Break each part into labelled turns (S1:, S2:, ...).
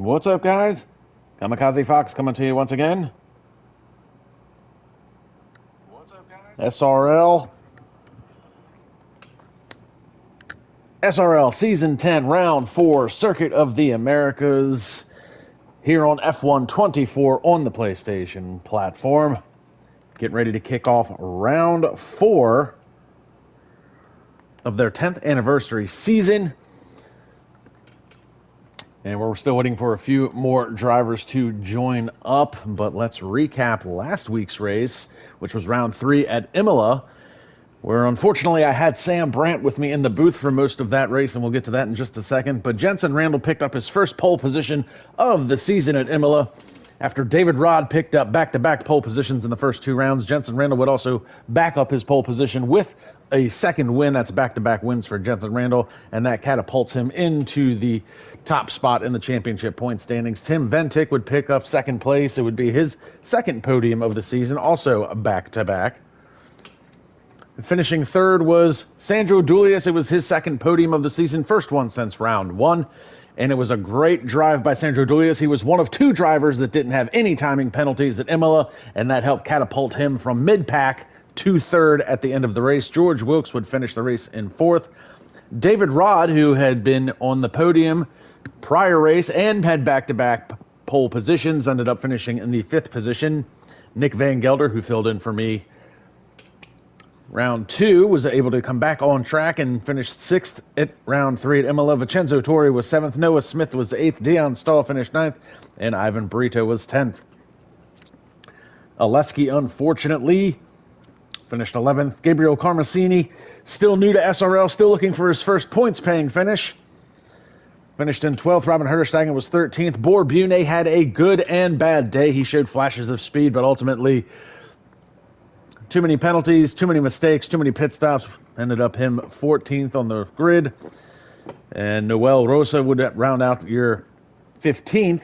S1: What's up, guys? Kamikaze Fox coming to you once again. What's up, guys? SRL. SRL Season 10, Round 4, Circuit of the Americas, here on F124 on the PlayStation platform. Getting ready to kick off Round 4 of their 10th anniversary season. And we're still waiting for a few more drivers to join up, but let's recap last week's race, which was Round 3 at Imola, where unfortunately I had Sam Brandt with me in the booth for most of that race, and we'll get to that in just a second. But Jensen Randall picked up his first pole position of the season at Imola. After David Rod picked up back-to-back pole positions in the first two rounds, Jensen Randall would also back up his pole position with a second win. That's back-to-back wins for Jensen Randall, and that catapults him into the top spot in the championship point standings. Tim Ventic would pick up second place. It would be his second podium of the season, also back-to-back. Finishing third was Sandro Dulius. It was his second podium of the season, first one since round 1. And it was a great drive by Sandro Dulius. He was one of two drivers that didn't have any timing penalties at Imola, and that helped catapult him from mid-pack to third at the end of the race. George Wilkes would finish the race in fourth. David Rod, who had been on the podium prior race and had back-to-back pole positions, ended up finishing in the fifth position. Nick Van Gelder, who filled in for me Round 2, was able to come back on track and finish 6th at Round 3 at Imola. Vincenzo Torre was 7th. Noah Smith was 8th. Dion Stahl finished 9th. And Ivan Brito was 10th. Oleski, unfortunately, finished 11th. Gabriel Carmasini, still new to SRL, still looking for his first points-paying finish, finished in 12th. Robin Herterstegen was 13th. Bor Bune had a good and bad day. He showed flashes of speed, but ultimately too many penalties, too many mistakes, too many pit stops. Ended up him 14th on the grid. And Noel Rosa would round out your 15th.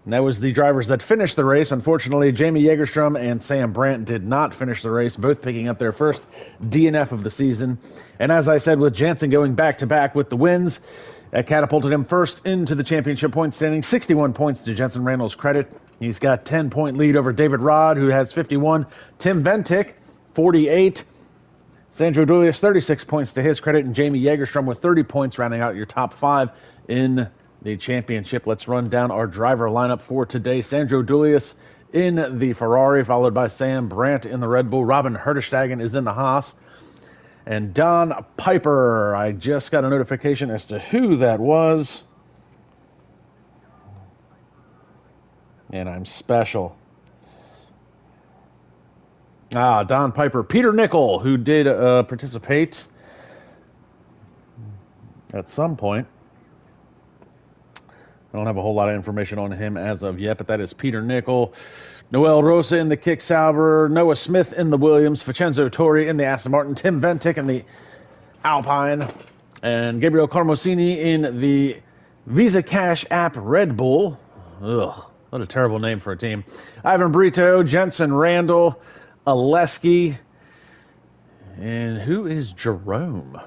S1: And that was the drivers that finished the race. Unfortunately, Jamie Jägerstrom and Sam Brandt did not finish the race, both picking up their first DNF of the season. And as I said, with Jansen going back-to-back with the wins, that catapulted him first into the championship point standing. 61 points to Jensen Randall's credit. He's got 10-point lead over David Rod, who has 51. Tim Ventic, 48. Sandro Dulius, 36 points to his credit. And Jamie Jägerstrom with 30 points, rounding out your top 5 in the championship. Let's run down our driver lineup for today. Sandro Dulius in the Ferrari, followed by Sam Brandt in the Red Bull. Robin Herterstegen is in the Haas. And Don Piper, I just got a notification as to who that was. And I'm special. Don Piper. Peter Nickel, who did participate at some point. I don't have a whole lot of information on him as of yet, but that is Peter Nickel. Noel Rosa in the Kick Sauber, Noah Smith in the Williams, Vincenzo Torre in the Aston Martin, Tim Ventic in the Alpine, and Gabriel Carmosini in the Visa Cash App Red Bull. Ugh, what a terrible name for a team. Ivan Brito, Jensen Randall, Oleski, and who is Jerome?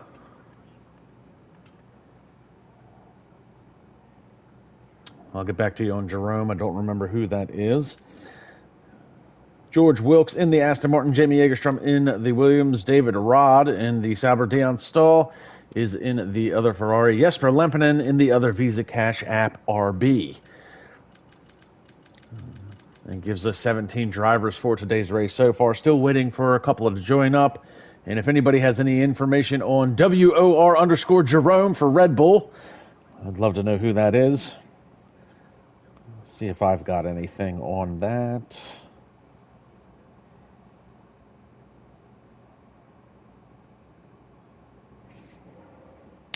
S1: I'll get back to you on Jerome. I don't remember who that is. George Wilkes in the Aston Martin, Jamie Jägerstrom in the Williams, David Rod in the Sauber, Dion Stahl is in the other Ferrari, Jesper Lempinen in the other Visa Cash App RB. And gives us 17 drivers for today's race so far. Still waiting for a couple to join up. And if anybody has any information on WOR_Jerome for Red Bull, I'd love to know who that is. Let's see if I've got anything on that.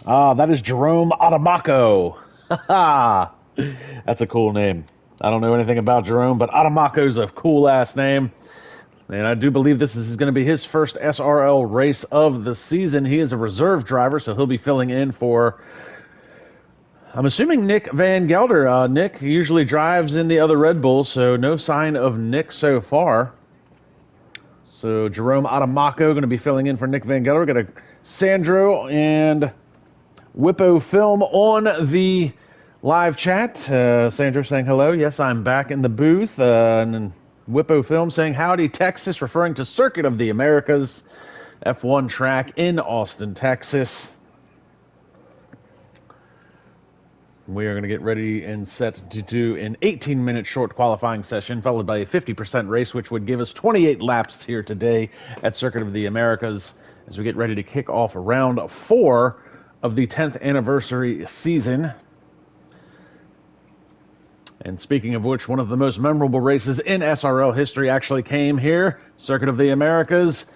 S1: That is Jerome Adamaco. That's a cool name. I don't know anything about Jerome, but Adamaco's a cool-ass name. And I do believe this is going to be his first SRL race of the season. He is a reserve driver, so he'll be filling in for, I'm assuming, Nick Van Gelder. Nick usually drives in the other Red Bull, so no sign of Nick so far. So Jerome Adamaco going to be filling in for Nick Van Gelder. Got a Sandro and Whippo film on the live chat. Sandra saying hello. Yes, I'm back in the booth. And then Whippo Film saying howdy, Texas, referring to Circuit of the Americas F1 track in Austin, Texas. We are going to get ready and set to do an 18-minute short qualifying session, followed by a 50% race, which would give us 28 laps here today at Circuit of the Americas as we get ready to kick off round 4 of the 10th anniversary season. And speaking of which, one of the most memorable races in SRL history actually came here, Circuit of the Americas.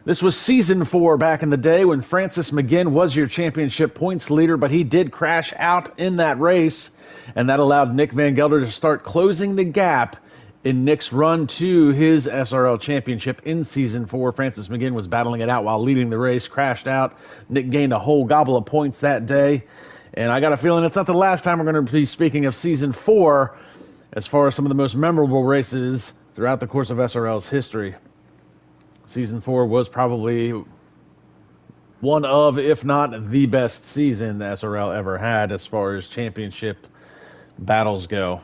S1: This was Season 4 back in the day when Francis McGinn was your championship points leader, but he did crash out in that race, and that allowed Nick Van Gelder to start closing the gap in Nick's run to his SRL championship in Season 4. Francis McGinn was battling it out while leading the race, crashed out. Nick gained a whole gobble of points that day, and I got a feeling it's not the last time we're going to be speaking of Season 4 as far as some of the most memorable races throughout the course of SRL's history. Season 4 was probably one of, if not the best season the SRL ever had as far as championship battles go.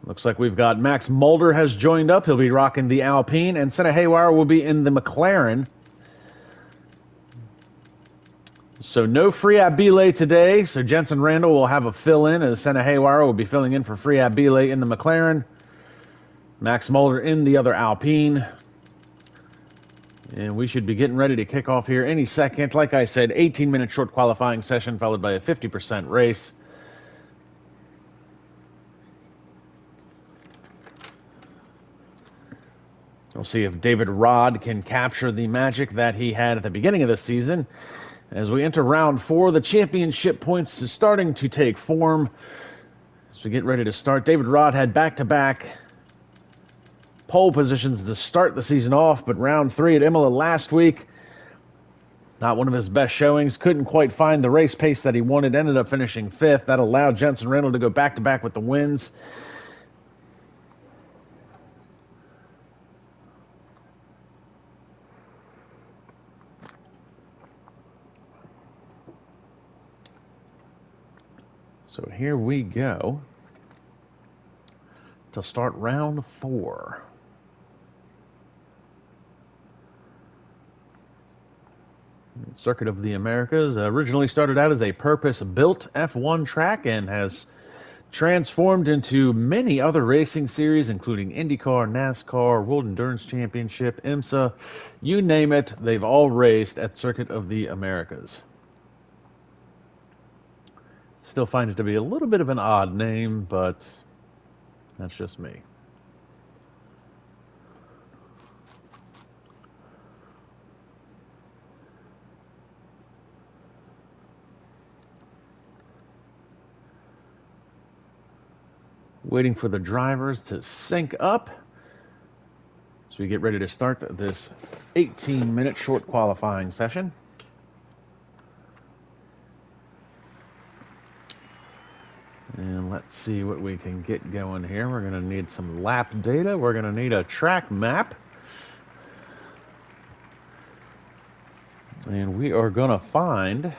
S1: Looks like we've got Max Mulder has joined up. He'll be rocking the Alpine, and Senna Haywire will be in the McLaren. So no Free Abile today, so Jensen Randall will have a fill-in as Senna Haywire will be filling in for Free Abile in the McLaren. Max Mulder in the other Alpine. And we should be getting ready to kick off here any second. Like I said, 18-minute short qualifying session followed by a 50% race. We'll see if David Rod can capture the magic that he had at the beginning of the season. As we enter round 4, the championship points is starting to take form. As we get ready to start, David Rod had back-to-back pole positions to start the season off, but round 3 at Imola last week, not one of his best showings. Couldn't quite find the race pace that he wanted. Ended up finishing 5th. That allowed Jensen Randall to go back-to-back with the wins. So here we go to start round 4. Circuit of the Americas originally started out as a purpose-built F1 track and has transformed into many other racing series, including IndyCar, NASCAR, World Endurance Championship, IMSA, you name it, they've all raced at Circuit of the Americas. Still find it to be a little bit of an odd name, but that's just me. Waiting for the drivers to sync up so we get ready to start this 18-minute short qualifying session. And let's see what we can get going here. We're going to need some lap data. We're going to need a track map. And we are going to find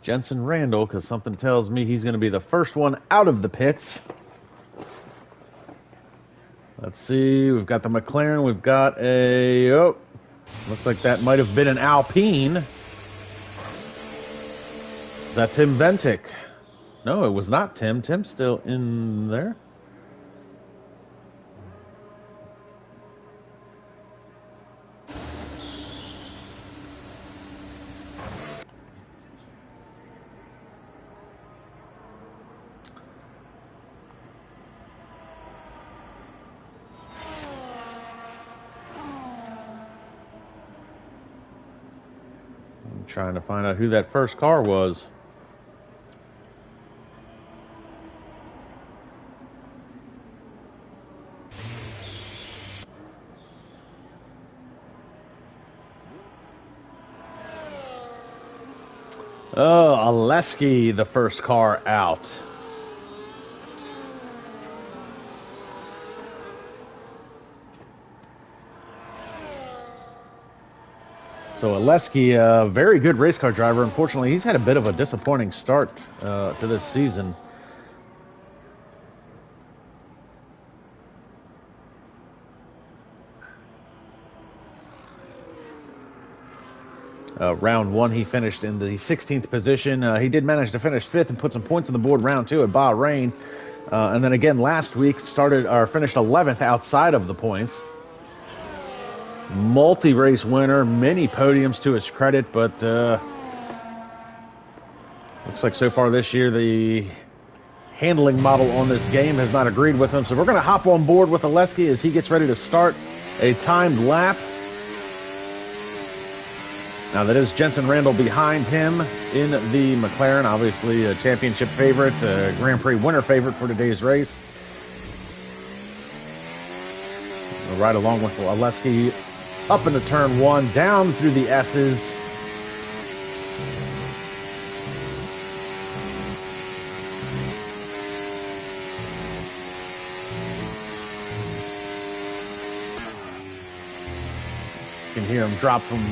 S1: Jensen Randall, because something tells me he's going to be the first one out of the pits. Let's see. We've got the McLaren. We've got a... Oh, looks like that might have been an Alpine. Is that Tim Ventic? No, it was not Tim. Tim's still in there. I'm trying to find out who that first car was. Oh, Oleski, the first car out. So Oleski, a very good race car driver. Unfortunately, he's had a bit of a disappointing start to this season. Round one, he finished in the 16th position. He did manage to finish 5th and put some points on the board round two at Bahrain. And then again last week finished 11th outside of the points. Multi-race winner, many podiums to his credit, but looks like so far this year the handling model on this game has not agreed with him. So we're going to hop on board with Oleski as he gets ready to start a timed lap. Now that is Jensen Randall behind him in the McLaren, obviously a championship favorite, Grand Prix winner favorite for today's race. We'll ride along with Oleski up into turn one, down through the S's. You can hear him drop from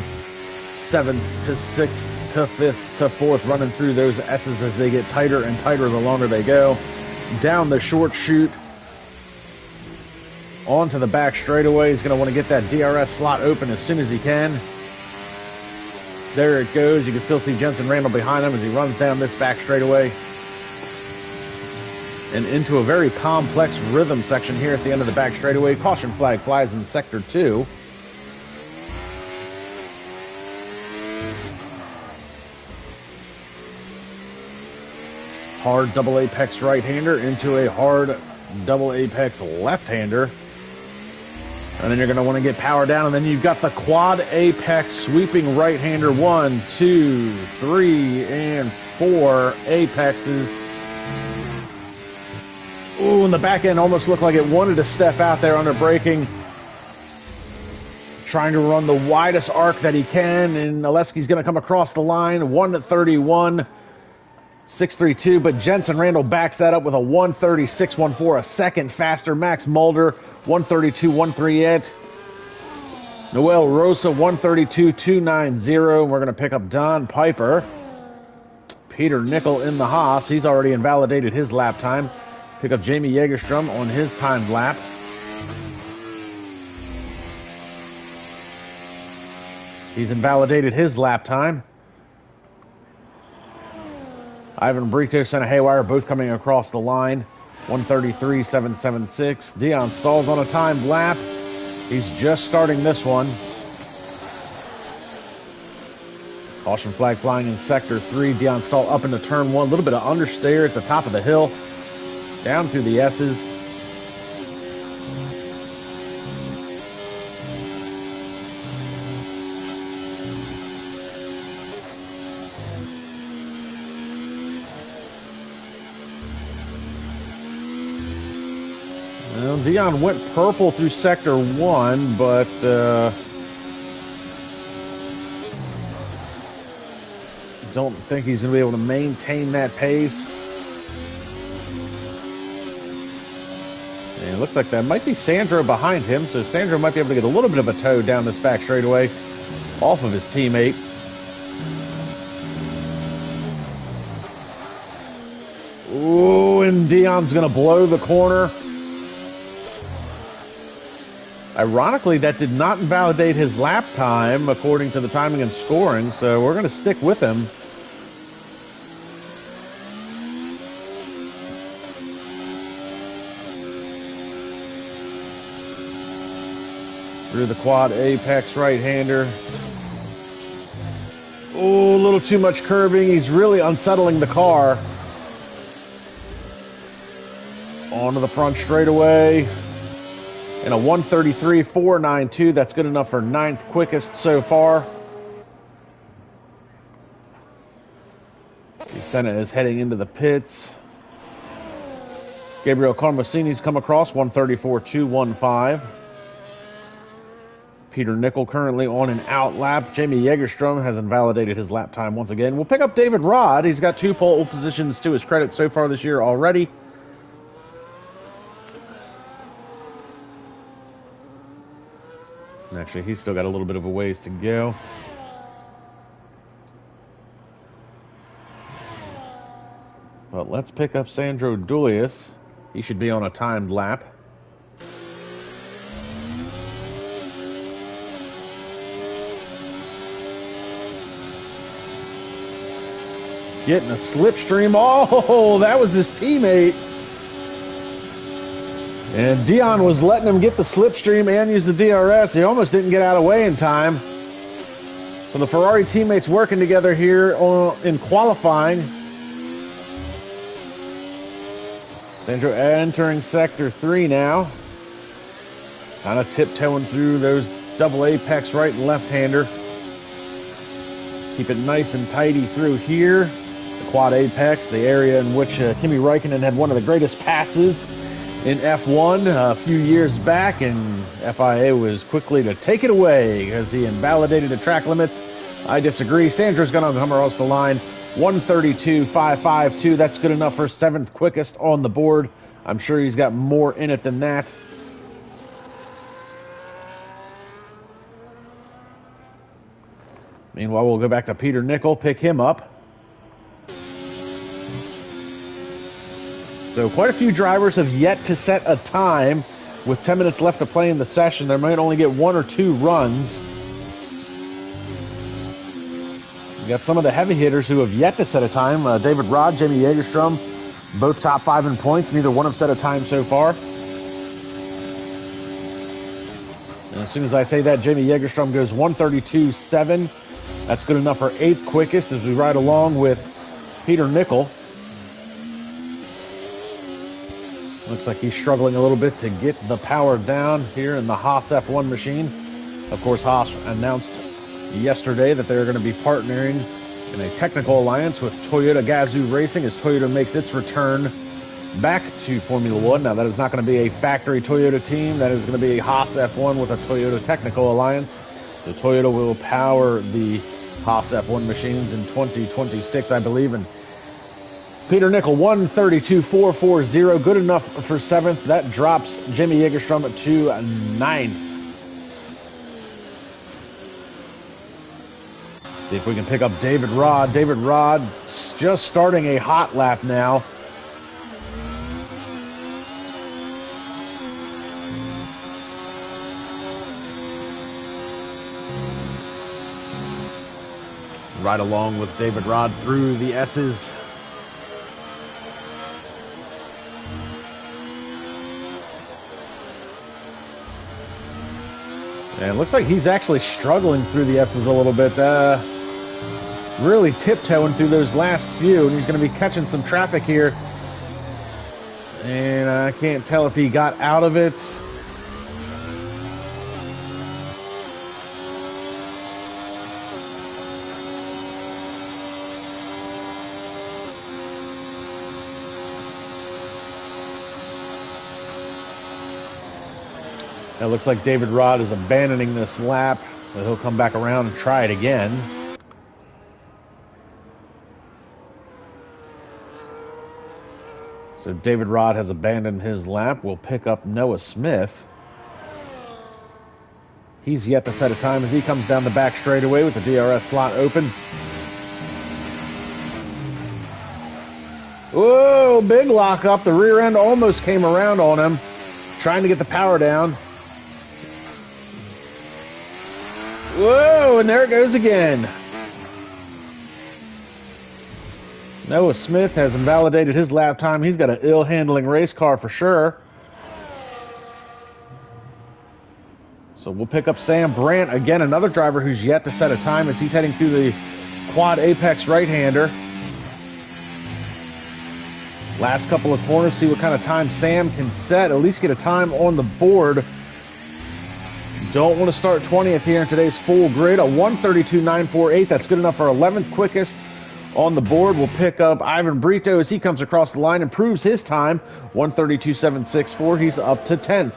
S1: 7th to 6th to 5th to 4th, running through those S's as they get tighter and tighter the longer they go. Down the short chute, onto the back straightaway. He's going to want to get that DRS slot open as soon as he can. There it goes. You can still see Jensen Randall behind him as he runs down this back straightaway and into a very complex rhythm section here at the end of the back straightaway. Caution flag flies in sector 2. Hard double apex right-hander into a hard double apex left-hander. And then you're going to want to get power down, and then you've got the quad apex sweeping right-hander. 1, 2, 3, and 4 apexes. Ooh, and the back end almost looked like it wanted to step out there under braking. Trying to run the widest arc that he can, and Oleski's going to come across the line. 1:31.632, but Jensen Randall backs that up with a 1:36.14, a second faster. Max Mulder 1:32.138. Noel Rosa 1:32.290. We're going to pick up Don Piper. Peter Nickel in the Haas. He's already invalidated his lap time. Pick up Jamie Jägerstrom on his timed lap. He's invalidated his lap time. Ivan Britos and Haywire both coming across the line. 1:33.776. Dion Stall's on a timed lap. He's just starting this one. Caution flag flying in sector 3. Dion Stall up into turn 1. A little bit of understeer at the top of the hill. Down through the S's. Well, Dion went purple through sector 1, but don't think he's going to be able to maintain that pace. And it looks like that might be Sandro behind him, so Sandro might be able to get a little bit of a tow down this back straightaway off of his teammate. Ooh, and Dion's going to blow the corner. Ironically, that did not invalidate his lap time according to the timing and scoring, so we're going to stick with him. Through the quad apex right-hander. Oh, a little too much curbing. He's really unsettling the car. Onto the front straightaway. And a 1:33.492. That's good enough for 9th quickest so far. See, Senna is heading into the pits. Gabriel Carmosini's come across 1:34.215. Peter Nickel currently on an out lap. Jamie Jägerstrom has invalidated his lap time once again. We'll pick up David Rod. He's got 2 pole positions to his credit so far this year already. And actually, he's still got a little bit of a ways to go. But let's pick up Sandro Dulius. He should be on a timed lap. Getting a slipstream. Oh, that was his teammate. And Dion was letting him get the slipstream and use the DRS. He almost didn't get out of the way in time. So the Ferrari teammates working together here in qualifying. Sandro entering Sector 3 now. Kind of tiptoeing through those double apex right and left-hander. Keep it nice and tidy through here. The quad apex, the area in which Kimi Räikkönen had one of the greatest passes in F1 a few years back, and FIA was quickly to take it away because he invalidated the track limits. I disagree. Sandro's going to come across the line. 132.552. That's good enough for 7th quickest on the board. I'm sure he's got more in it than that. Meanwhile, we'll go back to Peter Nickel, pick him up. So quite a few drivers have yet to set a time. With 10 minutes left to play in the session, they might only get 1 or 2 runs. We got some of the heavy hitters who have yet to set a time. David Rod, Jamie Jägerstrom, both top 5 in points. Neither one have set a time so far. And as soon as I say that, Jamie Jägerstrom goes 132.7. That's good enough for 8th quickest as we ride along with Peter Nickel. Looks like he's struggling a little bit to get the power down here in the Haas F1 machine. Of course, Haas announced yesterday that they're going to be partnering in a technical alliance with Toyota Gazoo Racing as Toyota makes its return back to Formula One. Now, that is not going to be a factory Toyota team. That is going to be a Haas F1 with a Toyota technical alliance. So Toyota will power the Haas F1 machines in 2026, I believe. And Peter Nickel, 132.440, good enough for 7th. That drops Jimmy Jägerstrom to 9th. See if we can pick up David Rod. David Rod just starting a hot lap now. Right along with David Rod through the S's. And it looks like he's actually struggling through the S's a little bit. Really tiptoeing through those last few. And he's going to be catching some traffic here. And I can't tell if he got out of it. It looks like David Rod is abandoning this lap, so he'll come back around and try it again. So David Rod has abandoned his lap. We'll pick up Noah Smith. He's yet to set a time as he comes down the back straightaway with the DRS slot open. Whoa, big lockup. The rear end almost came around on him, trying to get the power down. Whoa, and there it goes again. Noah Smith has invalidated his lap time. He's got an ill-handling race car for sure. So we'll pick up Sam Brandt. Again, another driver who's yet to set a time as he's heading through the quad apex right-hander. Last couple of corners, see what kind of time Sam can set. At least get a time on the board. Don't want to start 20th here in today's full grid. A 132.948. That's good enough for 11th quickest on the board. We'll pick up Ivan Brito as he comes across the line, improves his time. 132.764. He's up to 10th.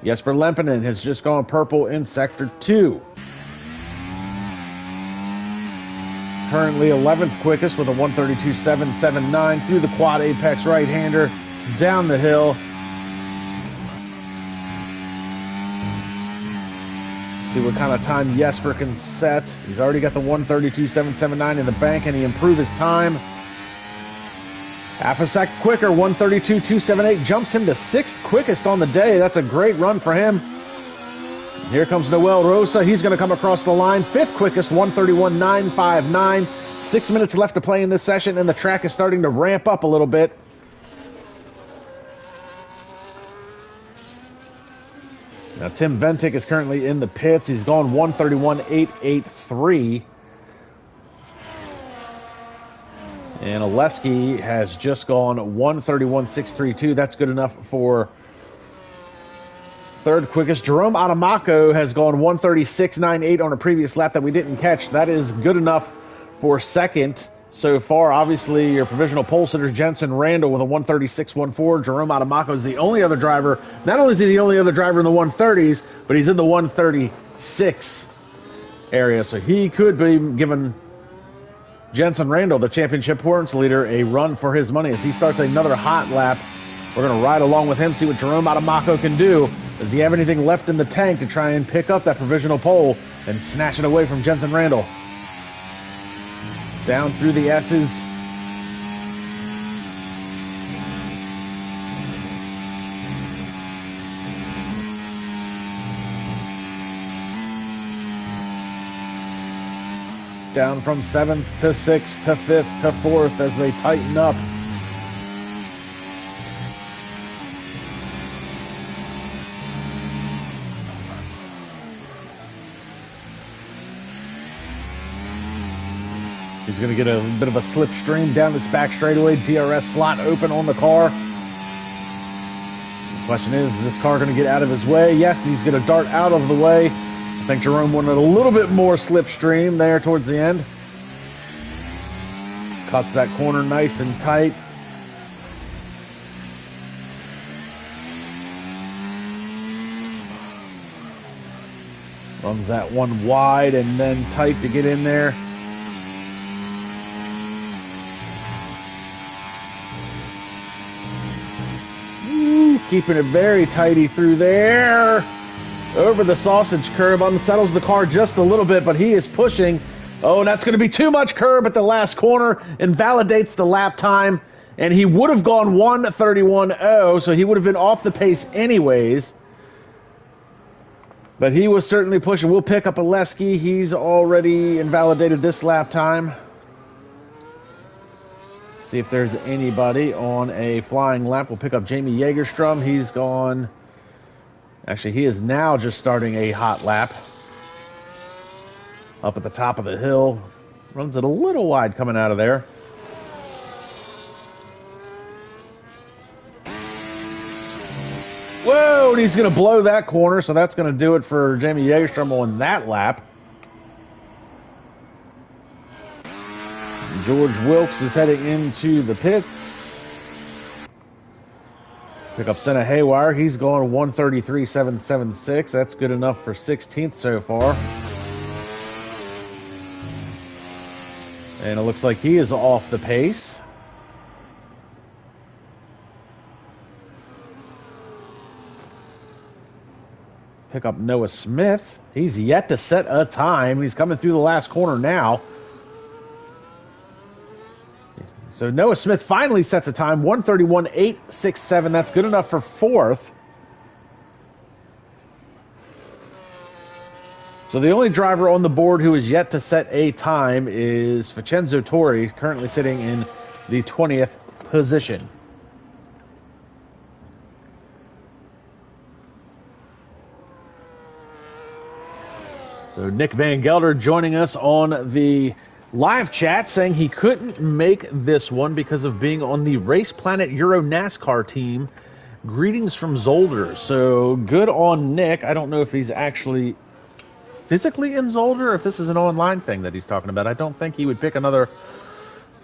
S1: Jesper Lempinen has just gone purple in Sector 2. Currently 11th quickest with a 132.779 through the quad apex right-hander, down the hill. See what kind of time Jesper can set. He's already got the 132.779 in the bank, and he improved his time. Half a second quicker, 132.278, jumps him to 6th quickest on the day. That's a great run for him. Here comes Noel Rosa. He's going to come across the line. 5th quickest, 131.959. 6 minutes left to play in this session, and the track is starting to ramp up a little bit. Now, Tim Ventic is currently in the pits. He's gone 131.883. And Oleski has just gone 131.632. That's good enough for 3rd quickest. Jerome Adamaco has gone 136.98 on a previous lap that we didn't catch. That is good enough for 2nd so far. Obviously, your provisional pole sitters, Jensen Randall with a 136.14. Jerome Adamaco is the only other driver. Not only is he the only other driver in the 130s, but he's in the 136 area. So he could be giving Jensen Randall, the championship points leader, a run for his money as he starts another hot lap. We're going to ride along with him, see what Jerome Adamaco can do. Does he have anything left in the tank to try and pick up that provisional pole and snatch it away from Jensen Randall? Down through the S's. Down from 7th to 6th to 5th to 4th as they tighten up. He's going to get a bit of a slipstream down this back straightaway. DRS slot open on the car. The question is this car going to get out of his way? Yes, he's going to dart out of the way. I think Jerome wanted a little bit more slipstream there towards the end. Cuts that corner nice and tight. Runs that one wide and then tight to get in there. Keeping it very tighty through there. Over the sausage curb. Unsettles the car just a little bit, but he is pushing. Oh, that's going to be too much curb at the last corner. Invalidates the lap time. And he would have gone 131.0, so he would have been off the pace anyways. But he was certainly pushing. We'll pick up Oleski. He's already invalidated this lap time. See if there's anybody on a flying lap. We'll pick up Jamie Jagerstrom. He's gone. Actually, he is now just starting a hot lap. Up at the top of the hill. Runs it a little wide coming out of there. Whoa, and he's going to blow that corner, so that's going to do it for Jamie Jagerstrom on that lap. George Wilkes is heading into the pits. Pick up Senna Haywire. He's going 133.776. That's good enough for 16th so far. And it looks like he is off the pace. Pick up Noah Smith. He's yet to set a time. He's coming through the last corner now. So Noah Smith finally sets a time, 131.867. That's good enough for 4th. So the only driver on the board who is yet to set a time is Vincenzo Torri, currently sitting in the 20th position. So Nick Van Gelder joining us on the live chat saying he couldn't make this one because of being on the Race Planet Euro NASCAR team. Greetings from Zolder. So good on Nick. I don't know if he's actually physically in Zolder or if this is an online thing that he's talking about. I don't think he would pick another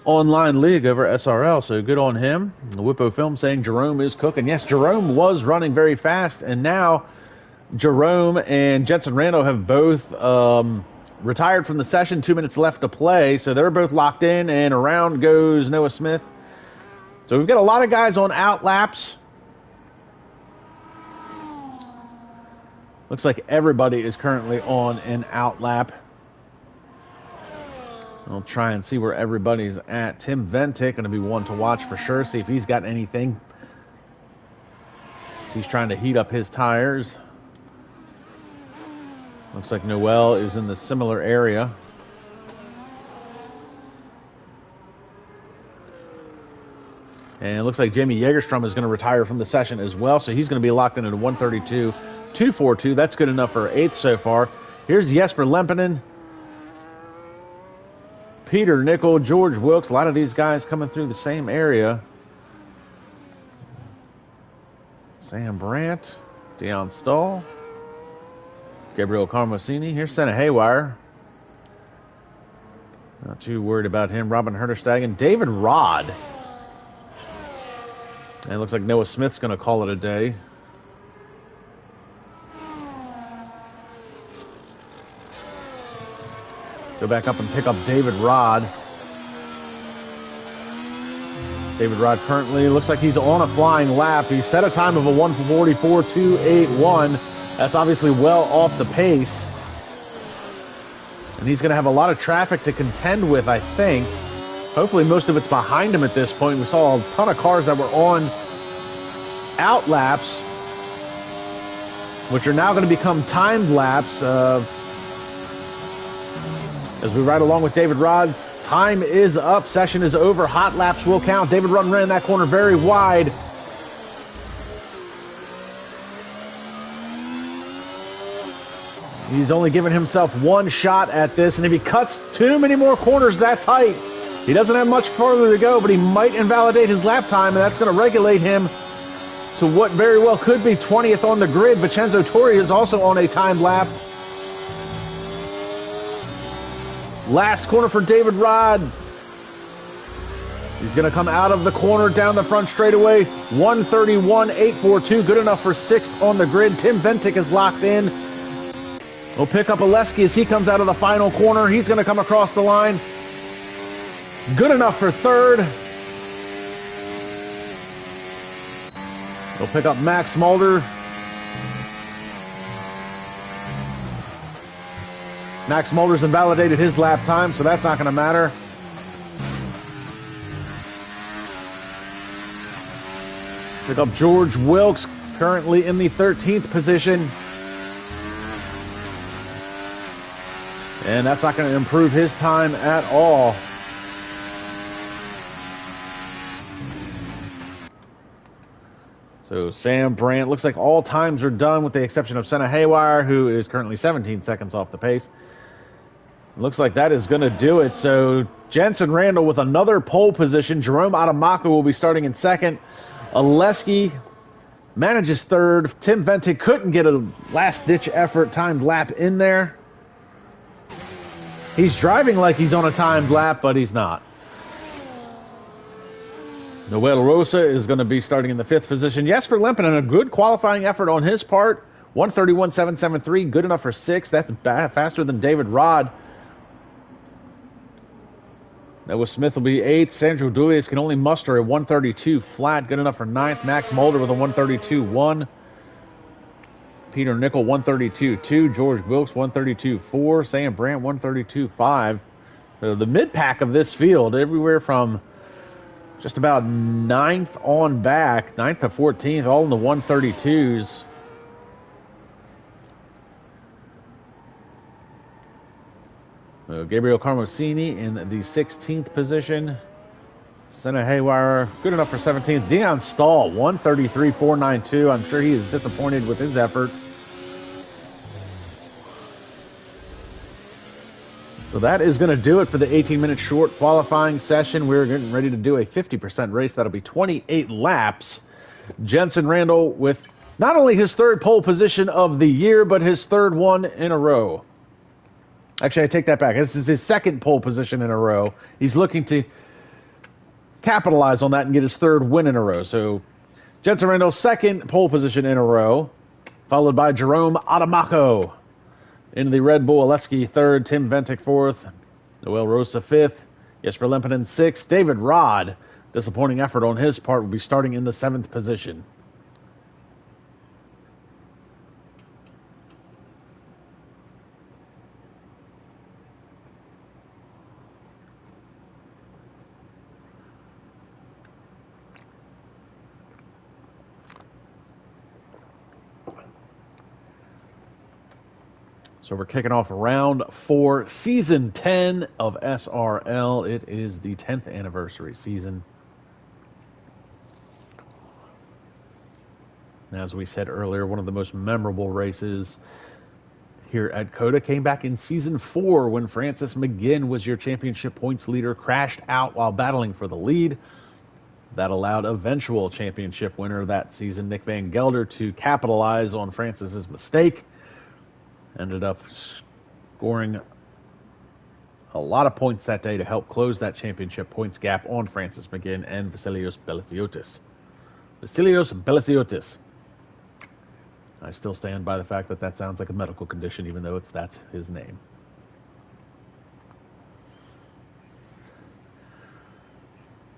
S1: online league over SRL, so good on him. Whippo Film saying Jerome is cooking. Yes, Jerome was running very fast, and now Jerome and Jensen Randall have both retired from the session. 2 minutes left to play, so they're both locked in, and around goes Noah Smith. So we've got a lot of guys on out laps. Looks like everybody is currently on an out lap. I'll try and see where everybody's at. Tim Ventic going to be one to watch for sure. See if he's got anything. So he's trying to heat up his tires. Looks like Noel is in the similar area. And it looks like Jamie Jägerstrom is going to retire from the session as well. So he's going to be locked in at a 132.242. That's good enough for 8th so far. Here's Jesper Lempinen, Peter Nickel, George Wilkes. A lot of these guys coming through the same area. Sam Brandt, Deion Stahl, Gabriel Carmosini. Here's Senna Haywire. Not too worried about him. Robin Herterstegen, David Rod. And it looks like Noah Smith's going to call it a day. Go back up and pick up David Rod. David Rod currently looks like he's on a flying lap. He set a time of a 1:44.281. That's obviously well off the pace. And he's going to have a lot of traffic to contend with, I think. Hopefully most of it's behind him at this point. We saw a ton of cars that were on out laps, which are now going to become timed laps. As we ride along with David Rod, time is up, session is over, hot laps will count. David Rod ran that corner very wide. He's only given himself one shot at this, and if he cuts too many more corners that tight, he doesn't have much further to go, but he might invalidate his lap time, and that's going to regulate him to what very well could be 20th on the grid. Vincenzo Torri is also on a timed lap. Last corner for David Rod. He's going to come out of the corner down the front straightaway. 1:31.842, good enough for 6th on the grid. Tim Ventic is locked in. We'll pick up Oleski as he comes out of the final corner. He's going to come across the line. Good enough for 3rd. We'll pick up Max Mulder. Max Mulder's invalidated his lap time, so that's not going to matter. Pick up George Wilkes, currently in the 13th position. And that's not going to improve his time at all. So Sam Brandt, looks like all times are done with the exception of Senna Haywire, who is currently 17 seconds off the pace. Looks like that is going to do it. So Jensen Randall with another pole position. Jerome Adamaka will be starting in 2nd. Oleski manages 3rd. Tim Ventic couldn't get a last-ditch effort timed lap in there. He's driving like he's on a timed lap, but he's not. Noel Rosa is going to be starting in the 5th position. Jesper Lempinen, a good qualifying effort on his part. 1:31.773, good enough for 6th. That's faster than David Rod. Noah Smith will be 8th. Sandro Dulius can only muster a 1:32 flat, good enough for 9th. Max Mulder with a 1:32.1. Peter Nickel 1:32.2. George Wilkes 1:32.4. Sam Brandt 1:32.5. So the mid-pack of this field, everywhere from just about 9th on back, 9th to 14th, all in the 1:32s. Gabriel Carmosini in the 16th position. Senna Haywire, good enough for 17th. Deion Stahl, 1:33.492. I'm sure he is disappointed with his effort. So that is going to do it for the 18-minute short qualifying session. We're getting ready to do a 50% race. That'll be 28 laps. Jensen Randall with not only his 3rd pole position of the year, but his 3rd one in a row. Actually, I take that back. This is his 2nd pole position in a row. He's looking to capitalize on that and get his 3rd win in a row. So Jensen Randall's 2nd pole position in a row, followed by Jerome Adamako into the Red Bull. Oleski 3rd, Tim Ventic 4th, Noel Rosa 5th, Jesper Lempinen 6th. David Rod, disappointing effort on his part, will be starting in the 7th position. So we're kicking off round 4, season 10 of SRL. It is the 10th anniversary season. As we said earlier, one of the most memorable races here at COTA came back in season 4 when Francis McGinn was your championship points leader, crashed out while battling for the lead. That allowed eventual championship winner that season, Nick Van Gelder, to capitalize on Francis's mistake. Ended up scoring a lot of points that day to help close that championship points gap on Francis McGinn and Vasilios Belisiotis. I still stand by the fact that that sounds like a medical condition, even though that's his name.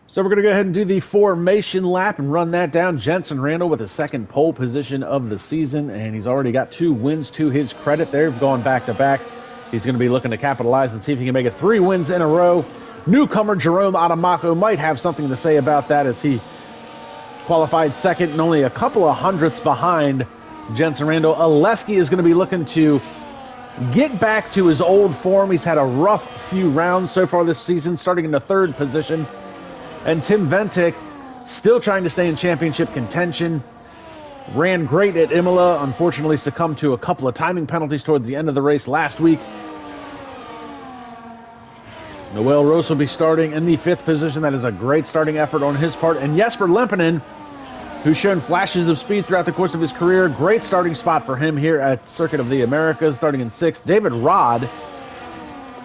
S1: So we're going to go ahead and do the formation lap and run that down. Jensen Randall with a second pole position of the season, and he's already got 2 wins to his credit. They've gone back-to-back. He's going to be looking to capitalize and see if he can make it 3 wins in a row. Newcomer Jerome Adamako might have something to say about that, as he qualified second and only a couple of hundredths behind Jensen Randall. Oleski is going to be looking to get back to his old form. He's had a rough few rounds so far this season, starting in the 3rd position. And Tim Ventic still trying to stay in championship contention. Ran great at Imola, unfortunately succumbed to a couple of timing penalties towards the end of the race last week. Noel Roos will be starting in the 5th position. That is a great starting effort on his part. And Jesper Lempinen, who's shown flashes of speed throughout the course of his career. Great starting spot for him here at Circuit of the Americas, starting in 6th. David Rod,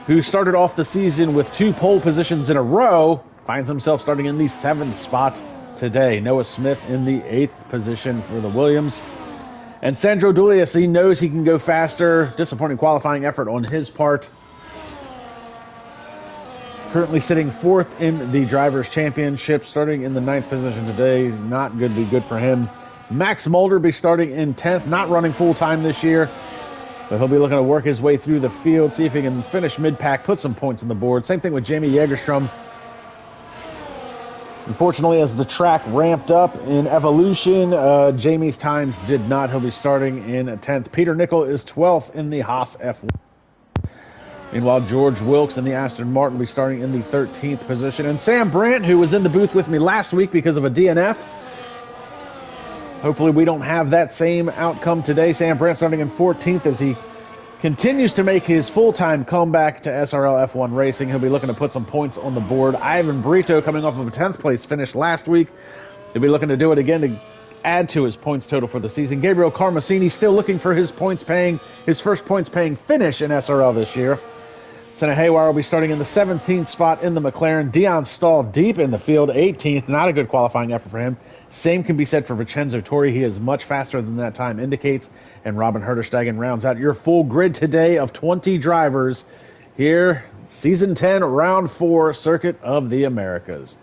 S1: who started off the season with 2 pole positions in a row, finds himself starting in the 7th spot today. Noah Smith in the 8th position for the Williams. And Sandro Dulias, he knows he can go faster. Disappointing qualifying effort on his part. Currently sitting 4th in the Drivers' Championship, starting in the 9th position today. Not going to be good for him. Max Mulder be starting in 10th, not running full-time this year, but he'll be looking to work his way through the field, see if he can finish mid-pack, put some points on the board. Same thing with Jamie Jägerstrom. Unfortunately, as the track ramped up in Evolution, Jamie's times did not. He'll be starting in 10th. Peter Nickel is 12th in the Haas F1. Meanwhile, George Wilkes in the Aston Martin will be starting in the 13th position. And Sam Brandt, who was in the booth with me last week because of a DNF. Hopefully we don't have that same outcome today. Sam Brandt starting in 14th as he continues to make his full-time comeback to SRL F1 racing. He'll be looking to put some points on the board. Ivan Brito, coming off of a 10th place finish last week, he'll be looking to do it again to add to his points total for the season. Gabriel Carmasini still looking for his first points-paying finish in SRL this year. Senna Haywire will be starting in the 17th spot in the McLaren. Dion Stahl deep in the field, 18th. Not a good qualifying effort for him. Same can be said for Vincenzo Torri. He is much faster than that time indicates. And Robin Herterstegen rounds out your full grid today of 20 drivers here, Season 10, Round 4, Circuit of the Americas.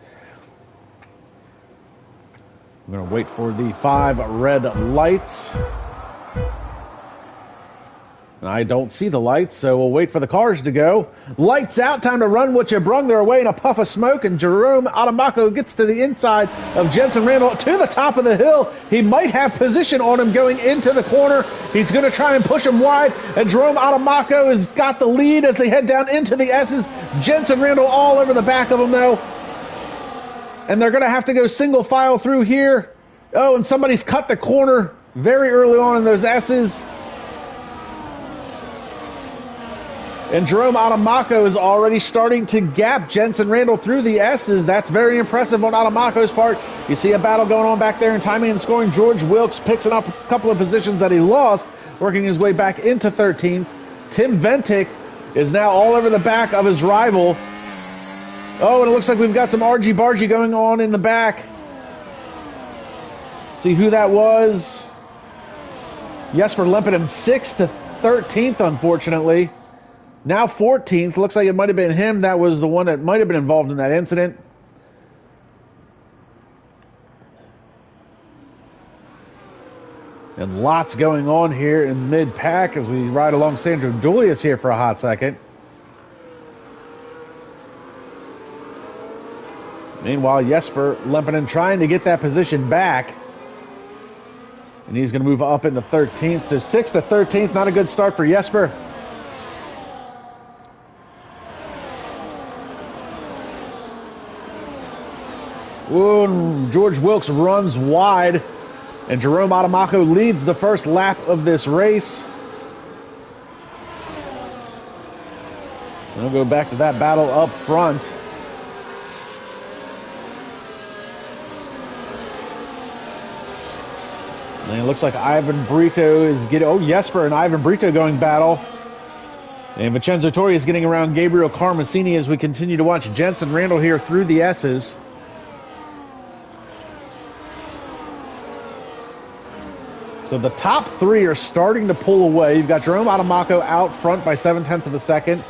S1: I'm going to wait for the 5 red lights. I don't see the lights, so we'll wait for the cars to go. Lights out, time to run what you brung. They're away in a puff of smoke, and Jerome Adamako gets to the inside of Jensen Randall to the top of the hill. He might have position on him going into the corner. He's going to try and push him wide, and Jerome Adamako has got the lead as they head down into the S's. Jensen Randall all over the back of him, though. And they're going to have to go single file through here. Oh, and somebody's cut the corner very early on in those S's. And Jerome Adamako is already starting to gap Jensen Randall through the S's. That's very impressive on Adamako's part. You see a battle going on back there in timing and scoring. George Wilkes picks up a couple of positions that he lost, working his way back into 13th. Tim Ventic is now all over the back of his rival. Oh, and it looks like we've got some argy-bargy going on in the back. See who that was. Jesper Lempinen, 6th to 13th, unfortunately. Now 14th. Looks like it might have been him. That was the one that might have been involved in that incident. And lots going on here in mid-pack as we ride along Sandro Dulias here for a hot second. Meanwhile, Jesper Lempinen trying to get that position back. And he's going to move up into 13th. So 6th to 13th, not a good start for Jesper. Ooh, George Wilkes runs wide, and Jerome Adamaco leads the first lap of this race. We'll go back to that battle up front. And it looks like Ivan Brito is getting... Oh, Jesper and Ivan Brito going battle. And Vincenzo Torre is getting around Gabriel Carmasini as we continue to watch Jensen Randall here through the S's. So the top three are starting to pull away. You've got Jerome Adamaco out front by 0.7 of a second,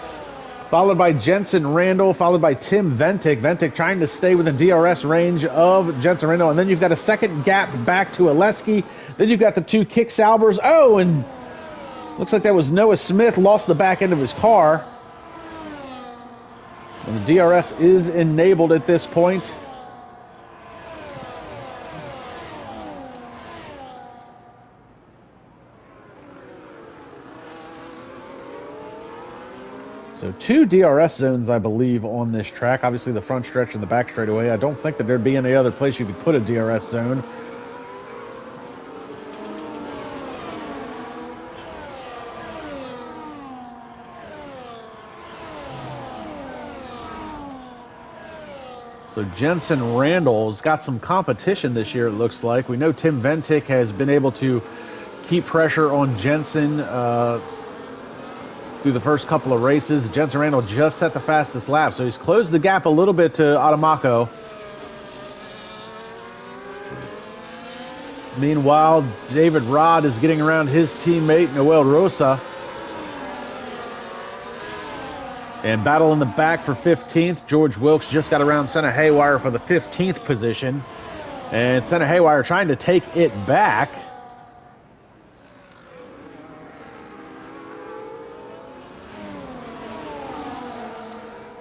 S1: followed by Jensen Randall, followed by Tim Ventic. Ventic trying to stay within DRS range of Jensen Randall. And then you've got a second gap back to Oleski. Then you've got the two Kick Saubers. Oh, and looks like that was Noah Smith, lost the back end of his car. And the DRS is enabled at this point. So 2 DRS zones, I believe, on this track. Obviously, the front stretch and the back straightaway. I don't think that there'd be any other place you could put a DRS zone. So Jensen Randall's got some competition this year, it looks like. We know Tim Ventic has been able to keep pressure on Jensen through the first couple of races. Jensen Randall just set the fastest lap, so he's closed the gap a little bit to Adamaco. Meanwhile, David Rod is getting around his teammate Noel Rosa. And battle in the back for 15th. George Wilkes just got around Senna Haywire for the 15th position. And Senna Haywire trying to take it back.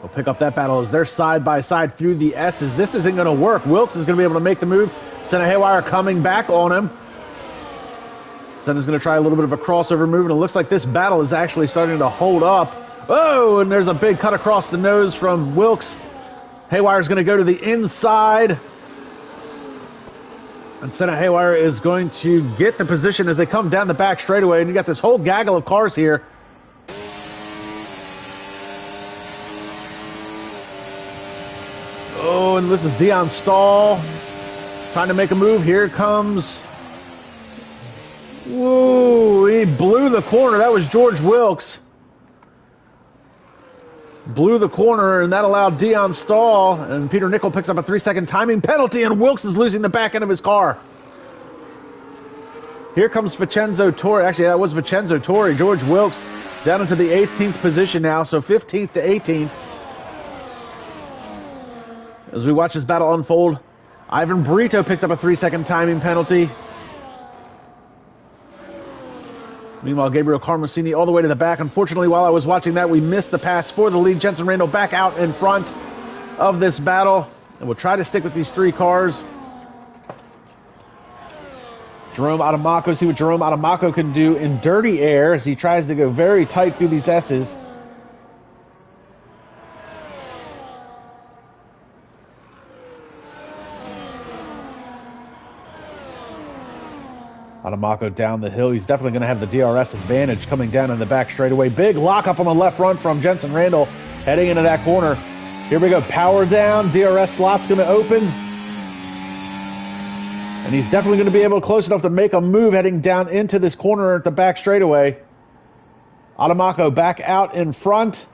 S1: We'll pick up that battle as they're side by side through the S's. This isn't going to work. Wilkes is going to be able to make the move. Senna Haywire coming back on him. Senna's going to try a little bit of a crossover move, and it looks like this battle is actually starting to hold up. Oh, and there's a big cut across the nose from Wilkes. Haywire's going to go to the inside. And Senna Haywire is going to get the position as they come down the back straightaway. And you got this whole gaggle of cars here. Oh, and this is Dion Stahl trying to make a move. Here comes... Whoa, he blew the corner. That was George Wilkes. Blew the corner, and that allowed Dion Stahl, and Peter Nickel picks up a 3-second timing penalty, and Wilkes is losing the back end of his car. Here comes Vincenzo Torre. Actually, that was Vincenzo Torre. George Wilkes down into the 18th position now, so 15th to 18th. As we watch this battle unfold, Ivan Brito picks up a 3-second timing penalty. Meanwhile, Gabriel Carmasini all the way to the back. Unfortunately, while I was watching that, we missed the pass for the lead. Jensen Randall back out in front of this battle. And we'll try to stick with these 3 cars. Jerome Adamaco, see what Jerome Adamaco can do in dirty air as he tries to go very tight through these S's. Adamaco down the hill. He's definitely going to have the DRS advantage coming down in the back straightaway. Big lockup on the left front from Jensen Randall heading into that corner. Here we go. Power down. DRS slot's going to open. And he's definitely going to be able to close enough to make a move heading down into this corner at the back straightaway. Adamaco back out in front.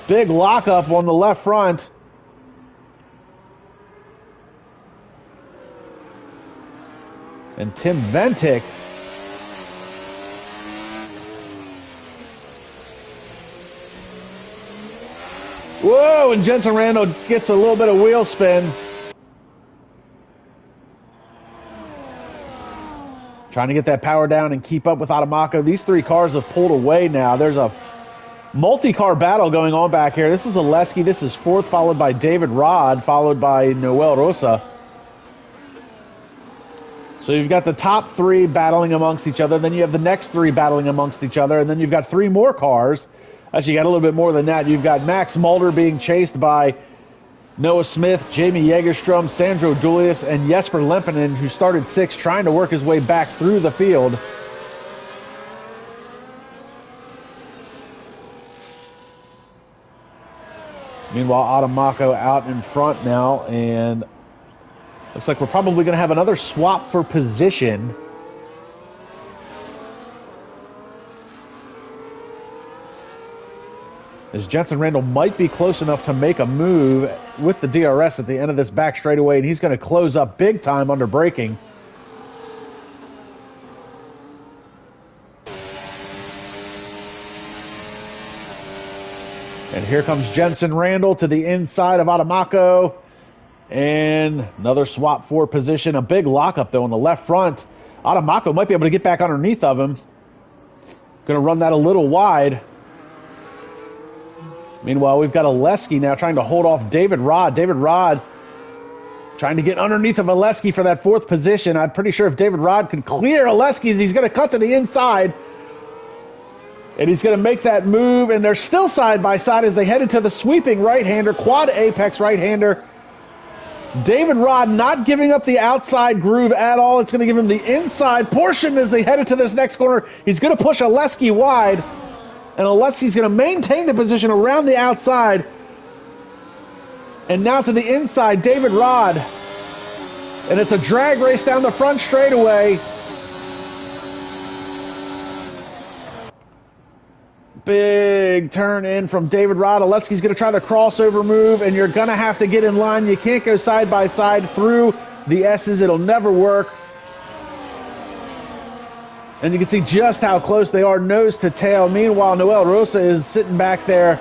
S1: Big lockup on the left front. And Tim Ventic whoa, and Jensen Randall gets a little bit of wheel spin. Trying to get that power down and keep up with Adamaco. These 3 cars have pulled away now. There's a multi-car battle going on back here. This is Oleski. This is 4th, followed by David Rod, followed by Noel Rosa. So you've got the top 3 battling amongst each other. Then you have the next 3 battling amongst each other. And then you've got 3 more cars. Actually, you got a little bit more than that. You've got Max Mulder being chased by Noah Smith, Jamie Jägerstrom, Sandro Dulius, and Jesper Lempinen, who started 6th, trying to work his way back through the field. Meanwhile, Adamako out in front now, and looks like we're probably going to have another swap for position. As Jensen Randall might be close enough to make a move with the DRS at the end of this back straightaway, and he's going to close up big time under braking. And here comes Jensen Randall to the inside of Adamako. And another swap for position. A big lockup, though, on the left front. Adamako might be able to get back underneath of him. Going to run that a little wide. Meanwhile, we've got Oleski now trying to hold off David Rod. David Rod trying to get underneath of Oleski for that 4th position. I'm pretty sure if David Rod could clear Oleski, he's going to cut to the inside. And he's going to make that move. And they're still side by side as they head into the sweeping right-hander, quad apex right-hander. David Rod not giving up the outside groove at all. It's going to give him the inside portion as they head into this next corner. He's going to push Oleski wide. And Oleski's going to maintain the position around the outside. And now to the inside, David Rod. And it's a drag race down the front straightaway. Big turn in from David Rod. Oleski's going to try the crossover move, and you're going to have to get in line. You can't go side by side through the S's. It'll never work. And you can see just how close they are, nose to tail. Meanwhile, Noel Rosa is sitting back there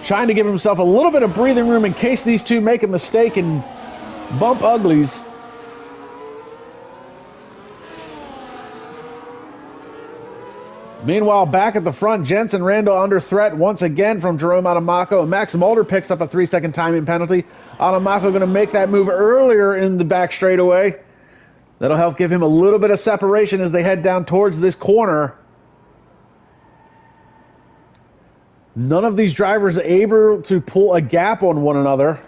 S1: trying to give himself a little bit of breathing room in case these two make a mistake and bump uglies. Meanwhile, back at the front, Jensen Randall under threat once again from Jerome Adamako. And Max Mulder picks up a 3-second timing penalty. Adamako going to make that move earlier in the back straightaway. That'll help give him a little bit of separation as they head down towards this corner. None of these drivers are able to pull a gap on one another.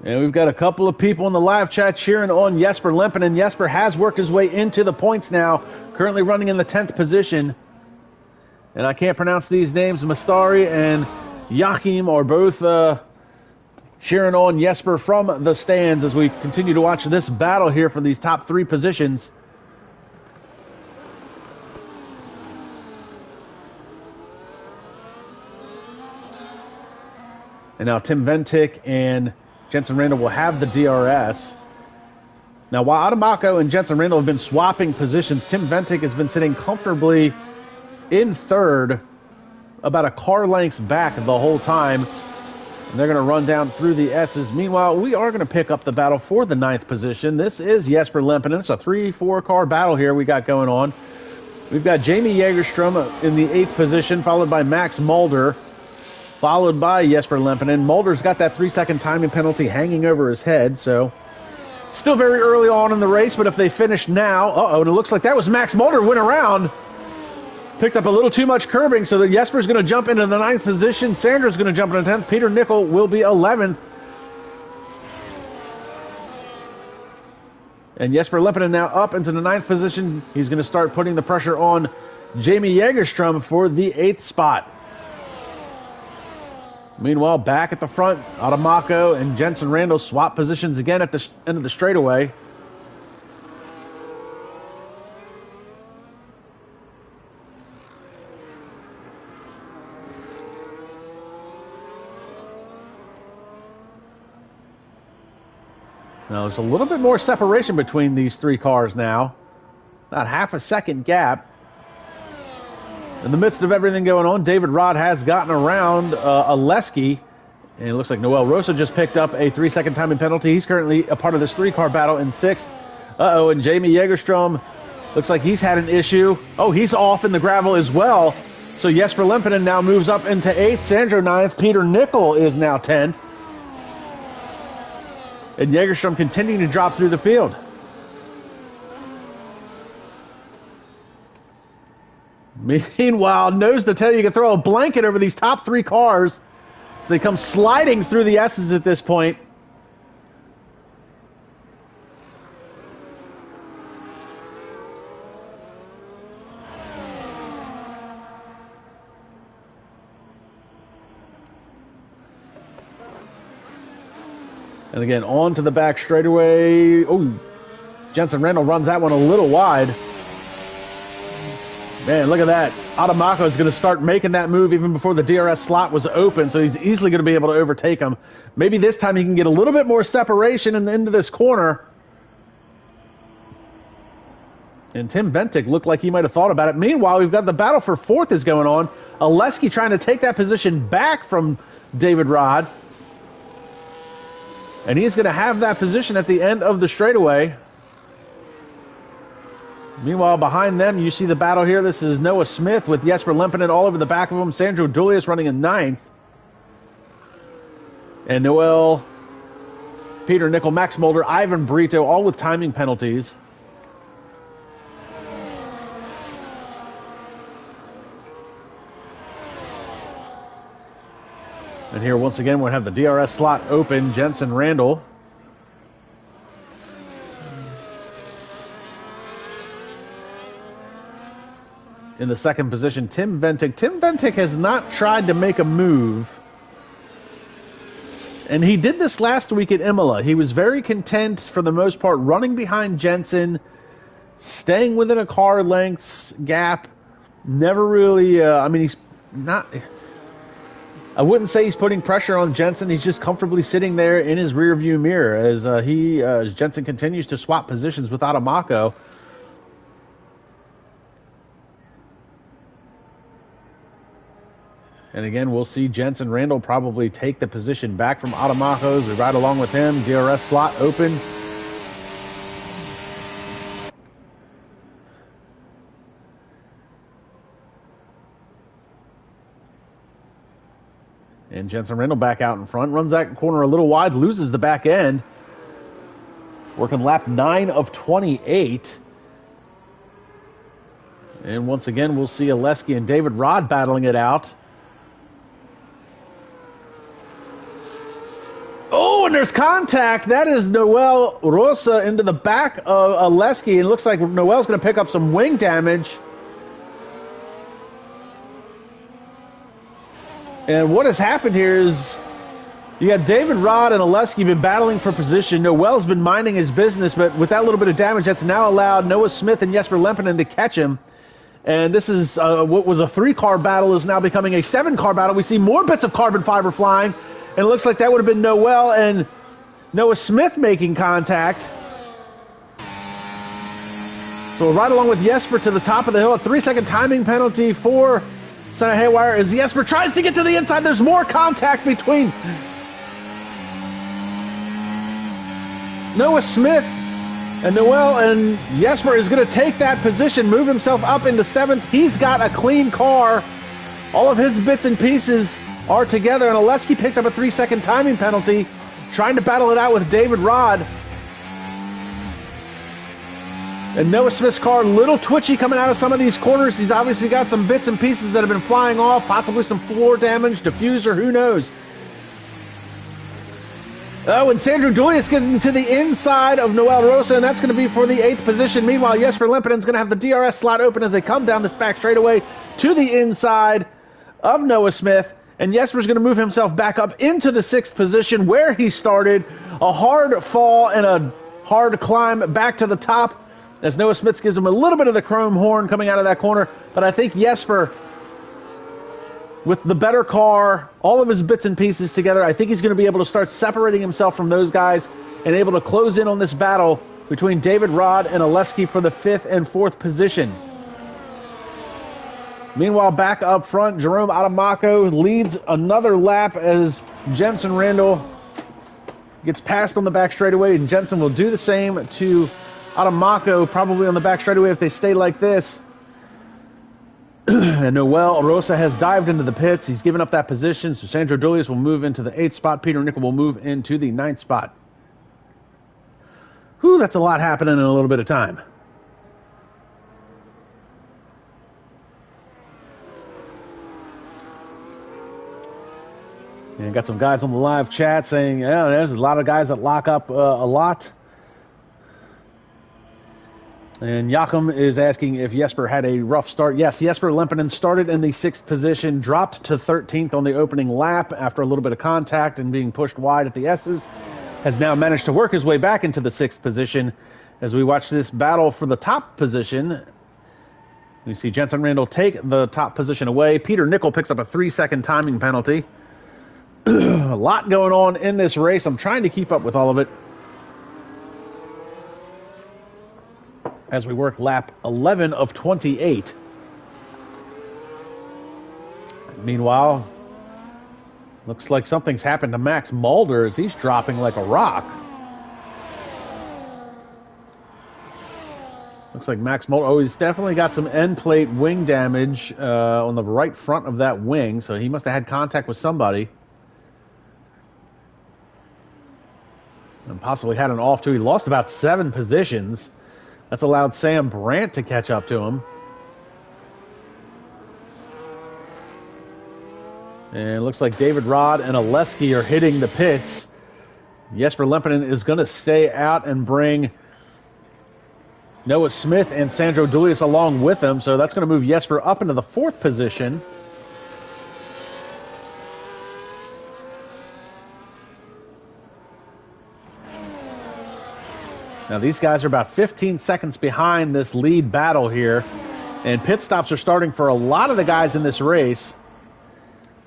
S1: And we've got a couple of people in the live chat cheering on Jesper Lempinen. Jesper has worked his way into the points now, currently running in the 10th position. And I can't pronounce these names. Mastari and Joachim are both cheering on Jesper from the stands as we continue to watch this battle here for these top 3 positions. And now Tim Ventic and Jensen Randall will have the DRS. Now, while Adamako and Jensen Randall have been swapping positions, Tim Ventic has been sitting comfortably in 3rd, about a car length back the whole time. And they're going to run down through the S's. Meanwhile, we are going to pick up the battle for the 9th position. This is Jesper Lempinen. It's a 3-4 car battle here we got going on. We've got Jamie Jägerstrom in the 8th position, followed by Max Mulder, followed by Jesper Lempinen. Mulder's got that 3-second timing penalty hanging over his head, so still very early on in the race, but if they finish now, and it looks like that was Max Mulder went around. Picked up a little too much curbing, so that Jesper's going to jump into the 9th position. Sandra's going to jump into 10th. Peter Nickel will be 11th. And Jesper Lempinen now up into the 9th position. He's going to start putting the pressure on Jamie Jägerstrom for the 8th spot. Meanwhile, back at the front, Adamako and Jensen Randall swap positions again at the end of the straightaway. Now, there's a little bit more separation between these 3 cars now. About half a second gap. In the midst of everything going on, David Rod has gotten around Oleski. And it looks like Noel Rosa just picked up a 3-second timing penalty. He's currently a part of this 3-car battle in 6th. And Jamie Jägerstrom looks like he's had an issue. Oh, he's off in the gravel as well. So Jesper Lempinen now moves up into 8th. Sandro 9th. Peter Nickel is now 10th. And Jägerstrom continuing to drop through the field. Meanwhile, nose to tail, you can throw a blanket over these top 3 cars. So they come sliding through the S's at this point. And again, on to the back straightaway. Oh, Jensen Randall runs that one a little wide. Man, look at that. Adamako is going to start making that move even before the DRS slot was open, so he's easily going to be able to overtake him. Maybe this time he can get a little bit more separation into this corner. And Tim Bentic looked like he might have thought about it. Meanwhile, we've got the battle for 4th is going on. Oleski trying to take that position back from David Rod. And he's going to have that position at the end of the straightaway. Meanwhile, behind them, you see the battle here. This is Noah Smith with Jesper Lempinen all over the back of him. Sandro Dulius running in 9th. And Noel, Peter Nickel, Max Mulder, Ivan Brito, all with timing penalties. And here, once again, we'll have the DRS slot open. Jensen Randall. In the 2nd position, Tim Ventic. Tim Ventic has not tried to make a move. And he did this last week at Imola. He was very content, for the most part, running behind Jensen, staying within a car length's gap. Never really, he's not... I wouldn't say he's putting pressure on Jensen. He's just comfortably sitting there in his rearview mirror as Jensen continues to swap positions with Adamako. And again, we'll see Jensen Randall probably take the position back from Adamako as we ride along with him. DRS slot open. And Jensen Randall back out in front. Runs that corner a little wide. Loses the back end. Working lap 9 of 28. And once again, we'll see Oleski and David Rod battling it out. Oh, and there's contact. That is Noel Rosa into the back of Oleski. It looks like Noel's going to pick up some wing damage. And what has happened here is you got David Rod and Oleski been battling for position. Noel's been minding his business, but with that little bit of damage, that's now allowed Noah Smith and Jesper Lempinen to catch him. And this is what was a 3-car battle is now becoming a 7-car battle. We see more bits of carbon fiber flying, and it looks like that would have been Noel and Noah Smith making contact. So right along with Jesper to the top of the hill, a 3-second timing penalty for Senna Haywire as Jesper tries to get to the inside. There's more contact between Noah Smith and Noel, and Jesper is going to take that position, move himself up into 7th. He's got a clean car. All of his bits and pieces are together, and Oleski picks up a 3-second timing penalty, trying to battle it out with David Rod. And Noah Smith's car, a little twitchy coming out of some of these corners. He's obviously got some bits and pieces that have been flying off, possibly some floor damage, diffuser, who knows. Oh, and Sandro Dulius getting to the inside of Noel Rosa, and that's going to be for the 8th position. Meanwhile, Jesper Lempinen's going to have the DRS slot open as they come down this back straightaway to the inside of Noah Smith. And Jesper's going to move himself back up into the 6th position where he started. A hard fall and a hard climb back to the top, as Noah Smith gives him a little bit of the chrome horn coming out of that corner. But I think Jesper, with the better car, all of his bits and pieces together, I think he's going to be able to start separating himself from those guys and able to close in on this battle between David Rod and Oleski for the 5th and 4th position. Meanwhile, back up front, Jerome Adamako leads another lap as Jensen Randall gets passed on the back straightaway, and Jensen will do the same to Adamako, probably on the back straightaway if they stay like this. And Noel Rosa has dived into the pits. He's given up that position, so Sandro Dulius will move into the 8th spot. Peter Nickel will move into the 9th spot. Whew, that's a lot happening in a little bit of time. And got some guys on the live chat saying, yeah, there's a lot of guys that lock up a lot. And Joachim is asking if Jesper had a rough start. Yes, Jesper Lempinen started in the 6th position, dropped to 13th on the opening lap after a little bit of contact and being pushed wide at the S's. Has now managed to work his way back into the 6th position as we watch this battle for the top position. We see Jensen Randall take the top position away. Peter Nickel picks up a 3-second timing penalty. A lot going on in this race. I'm trying to keep up with all of it as we work lap 11 of 28. Meanwhile, looks like something's happened to Max Mulder as he's dropping like a rock. Looks like Max Mulder, oh, he's definitely got some end plate wing damage on the right front of that wing, so he must have had contact with somebody. And possibly had an off too. He lost about 7 positions. That's allowed Sam Brandt to catch up to him. And it looks like David Rod and Oleski are hitting the pits. Jesper Lempinen is going to stay out and bring Noah Smith and Sandro Dulius along with him. So that's going to move Jesper up into the 4th position. Now these guys are about 15 seconds behind this lead battle here. And pit stops are starting for a lot of the guys in this race.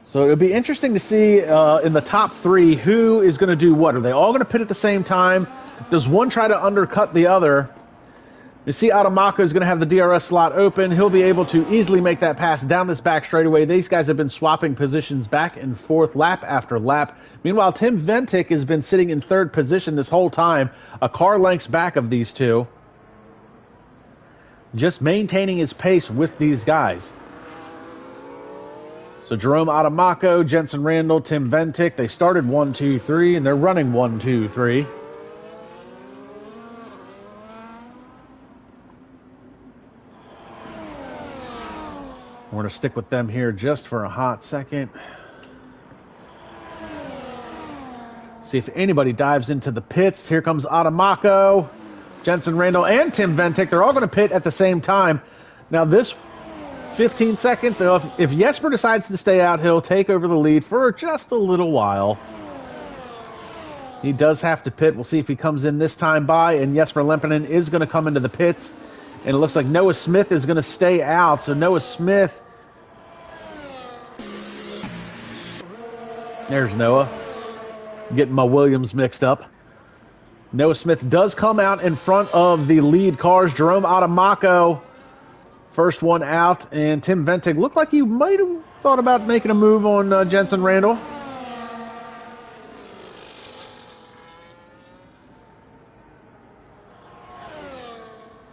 S1: So it'll be interesting to see in the top 3 who is going to do what. Are they all going to pit at the same time? Does one try to undercut the other? You see Adamaka is going to have the DRS slot open. He'll be able to easily make that pass down this back straightaway. These guys have been swapping positions back and forth lap after lap. Meanwhile, Tim Ventic has been sitting in 3rd position this whole time, a car lengths back of these two. Just maintaining his pace with these guys. So Jerome Adamako, Jensen Randall, Tim Ventic, they started 1, 2, 3, and they're running 1, 2, 3. We're going to stick with them here just for a hot second. See if anybody dives into the pits. Here comes Adamako, Jensen Randall, and Tim Ventic. They're all going to pit at the same time. Now this 15 seconds, so if Jesper decides to stay out, he'll take over the lead for just a little while. He does have to pit. We'll see if he comes in this time by, and Jesper Lempinen is going to come into the pits. And it looks like Noah Smith is going to stay out. So Noah Smith. There's Noah. Getting my Williams mixed up. Noah Smith does come out in front of the lead cars. Jerome Adamako, first one out. And Tim Ventic looked like he might have thought about making a move on Jensen Randall.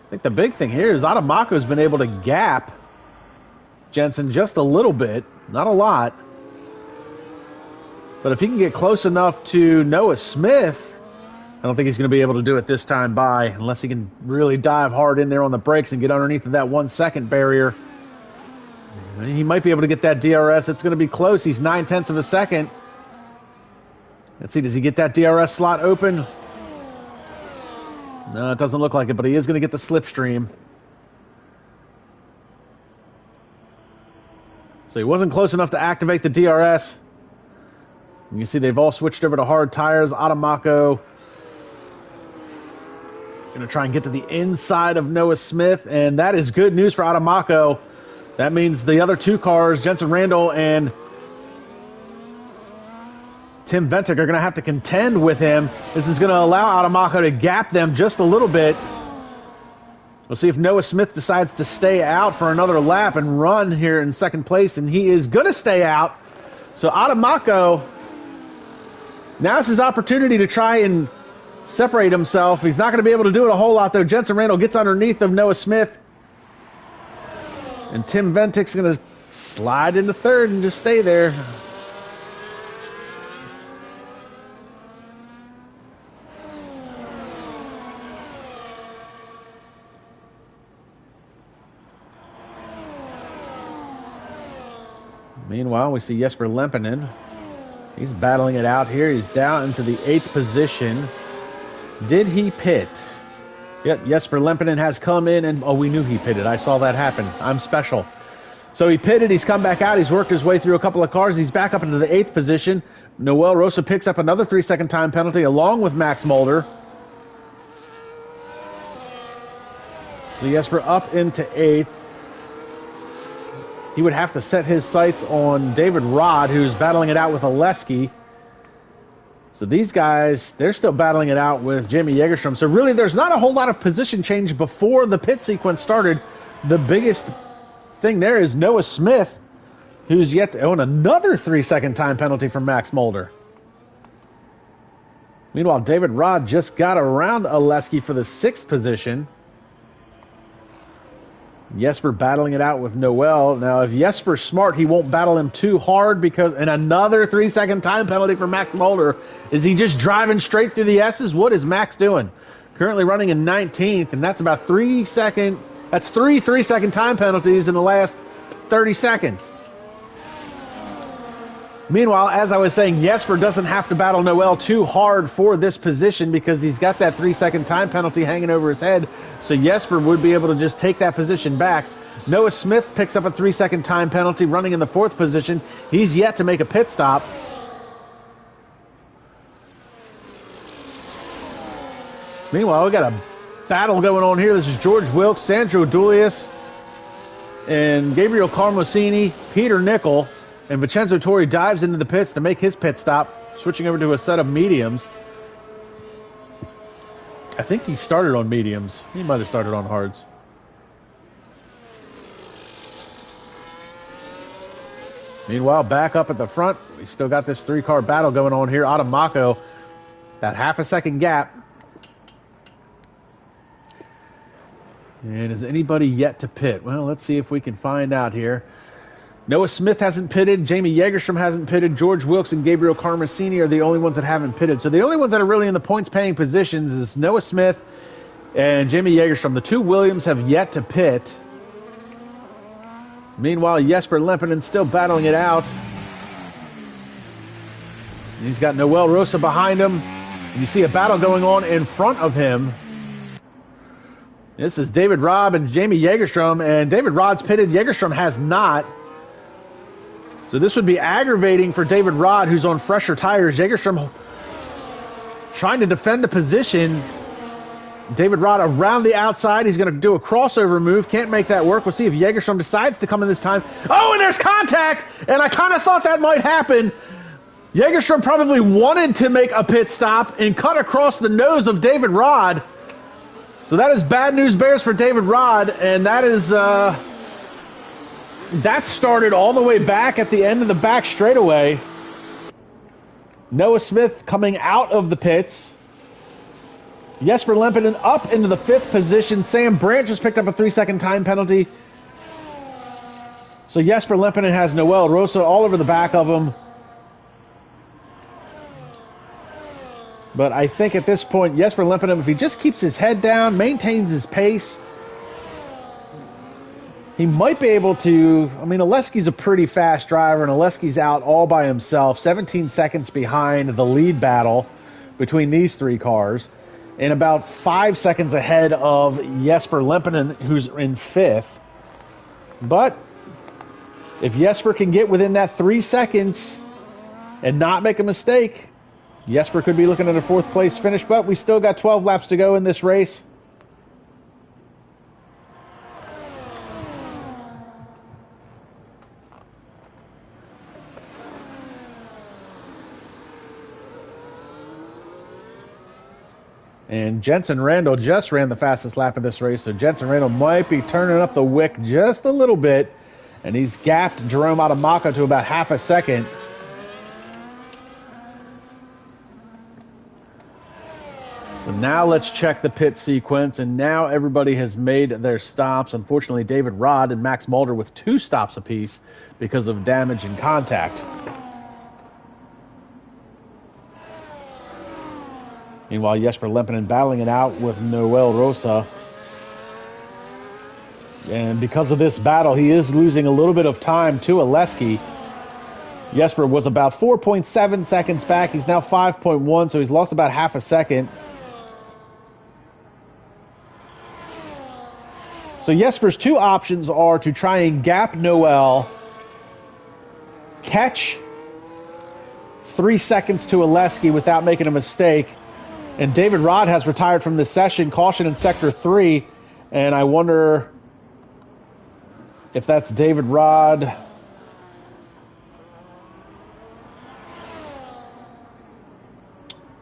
S1: I think the big thing here is Adamako's been able to gap Jensen just a little bit, not a lot. But if he can get close enough to Noah Smith, I don't think he's going to be able to do it this time by, unless he can really dive hard in there on the brakes and get underneath of that 1 second barrier. He might be able to get that DRS. It's going to be close. He's 9/10 of a second. Let's see, does he get that DRS slot open? No, it doesn't look like it, but he is going to get the slipstream. So he wasn't close enough to activate the DRS. You can see they've all switched over to hard tires. Adamako going to try and get to the inside of Noah Smith, and that is good news for Adamako. That means the other 2 cars, Jensen Randall and Tim Ventic, are going to have to contend with him. This is going to allow Adamako to gap them just a little bit. We'll see if Noah Smith decides to stay out for another lap and run here in 2nd place, and he is going to stay out. So Adamako, now's his opportunity to try and separate himself. He's not going to be able to do it a whole lot, though. Jensen Randall gets underneath of Noah Smith, and Tim Ventic's going to slide into 3rd and just stay there. Meanwhile, we see Jesper Lempinen He's battling it out here. He's down into the 8th position. Did he pit? Yep, Jesper Lempinen has come in, and we knew he pitted. I saw that happen. I'm special. So he pitted. He's come back out. He's worked his way through a couple of cars. He's back up into the 8th position. Noel Rosa picks up another 3-second time penalty along with Max Mulder. So Jesper up into 8th. He would have to set his sights on David Rod, who's battling it out with Oleski. So these guys, they're still battling it out with Jamie Jägerstrom. So really, there's not a whole lot of position change before the pit sequence started. The biggest thing there is Noah Smith, who's yet to own another 3-second time penalty from Max Mulder. Meanwhile, David Rod just got around Oleski for the 6th position. Jesper battling it out with Noel. Now, if Jesper's smart, he won't battle him too hard because, and another 3-second time penalty for Max Mulder. Is he just driving straight through the S's? What is Max doing? Currently running in 19th, and that's about 3 3-second time penalties in the last 30 seconds. Meanwhile, as I was saying, Jesper doesn't have to battle Noel too hard for this position because he's got that 3-second time penalty hanging over his head. So Jesper would be able to just take that position back. Noah Smith picks up a 3-second time penalty running in the 4th position. He's yet to make a pit stop. Meanwhile, we got a battle going on here. This is George Wilkes, Sandro Dulius, and Gabriel Carmosini, Peter Nickel. And Vincenzo Torri dives into the pits to make his pit stop, switching over to a set of mediums. I think he started on mediums. He might have started on hards. Meanwhile, back up at the front, we still got this 3-car battle going on here. Adamako, that half-a-second gap. And is anybody yet to pit? Well, let's see if we can find out here. Noah Smith hasn't pitted. Jamie Jägerstrom hasn't pitted. George Wilkes and Gabriel Carmosini are the only ones that haven't pitted. So the only ones that are really in the points-paying positions is Noah Smith and Jamie Jägerstrom. The 2 Williams have yet to pit. Meanwhile, Jesper Lempinen still battling it out. He's got Noel Rosa behind him. And you see a battle going on in front of him. This is David Rod and Jamie Jägerstrom. And David Rod's pitted. Jägerstrom has not. So this would be aggravating for David Rod, who's on fresher tires. Jägerstrom trying to defend the position. David Rod around the outside. He's going to do a crossover move. Can't make that work. We'll see if Jägerstrom decides to come in this time. Oh, and there's contact! And I kind of thought that might happen. Jägerstrom probably wanted to make a pit stop and cut across the nose of David Rod. So that is bad news bears for David Rod, and that is... that started all the way back at the end of the back straightaway. Noah Smith coming out of the pits. Jesper Lempinen up into the 5th position. Sam Brandt just picked up a 3-second time penalty. So Jesper Lempinen has Noel Rosa all over the back of him. But I think at this point, Jesper Lempinen, if he just keeps his head down, maintains his pace, he might be able to... I mean, Oleski's a pretty fast driver, and Oleski's out all by himself, 17 seconds behind the lead battle between these 3 cars, and about 5 seconds ahead of Jesper Lempinen, who's in 5th. But if Jesper can get within that 3 seconds and not make a mistake, Jesper could be looking at a 4th place finish, but we still got 12 laps to go in this race. And Jensen Randall just ran the fastest lap of this race, so Jensen Randall might be turning up the wick just a little bit. And he's gapped Jerome Adamako to about half a second. So now let's check the pit sequence, and now everybody has made their stops. Unfortunately, David Rod and Max Mulder with 2 stops apiece because of damage and contact. Meanwhile, Jesper Lempinen battling it out with Noel Rosa. And because of this battle, he is losing a little bit of time to Oleski. Jesper was about 4.7 seconds back. He's now 5.1, so he's lost about half a second. So Jesper's two options are to try and gap Noel, catch 3 seconds to Oleski without making a mistake. And David Rod has retired from this session, caution in Sector 3. And I wonder if that's David Rod.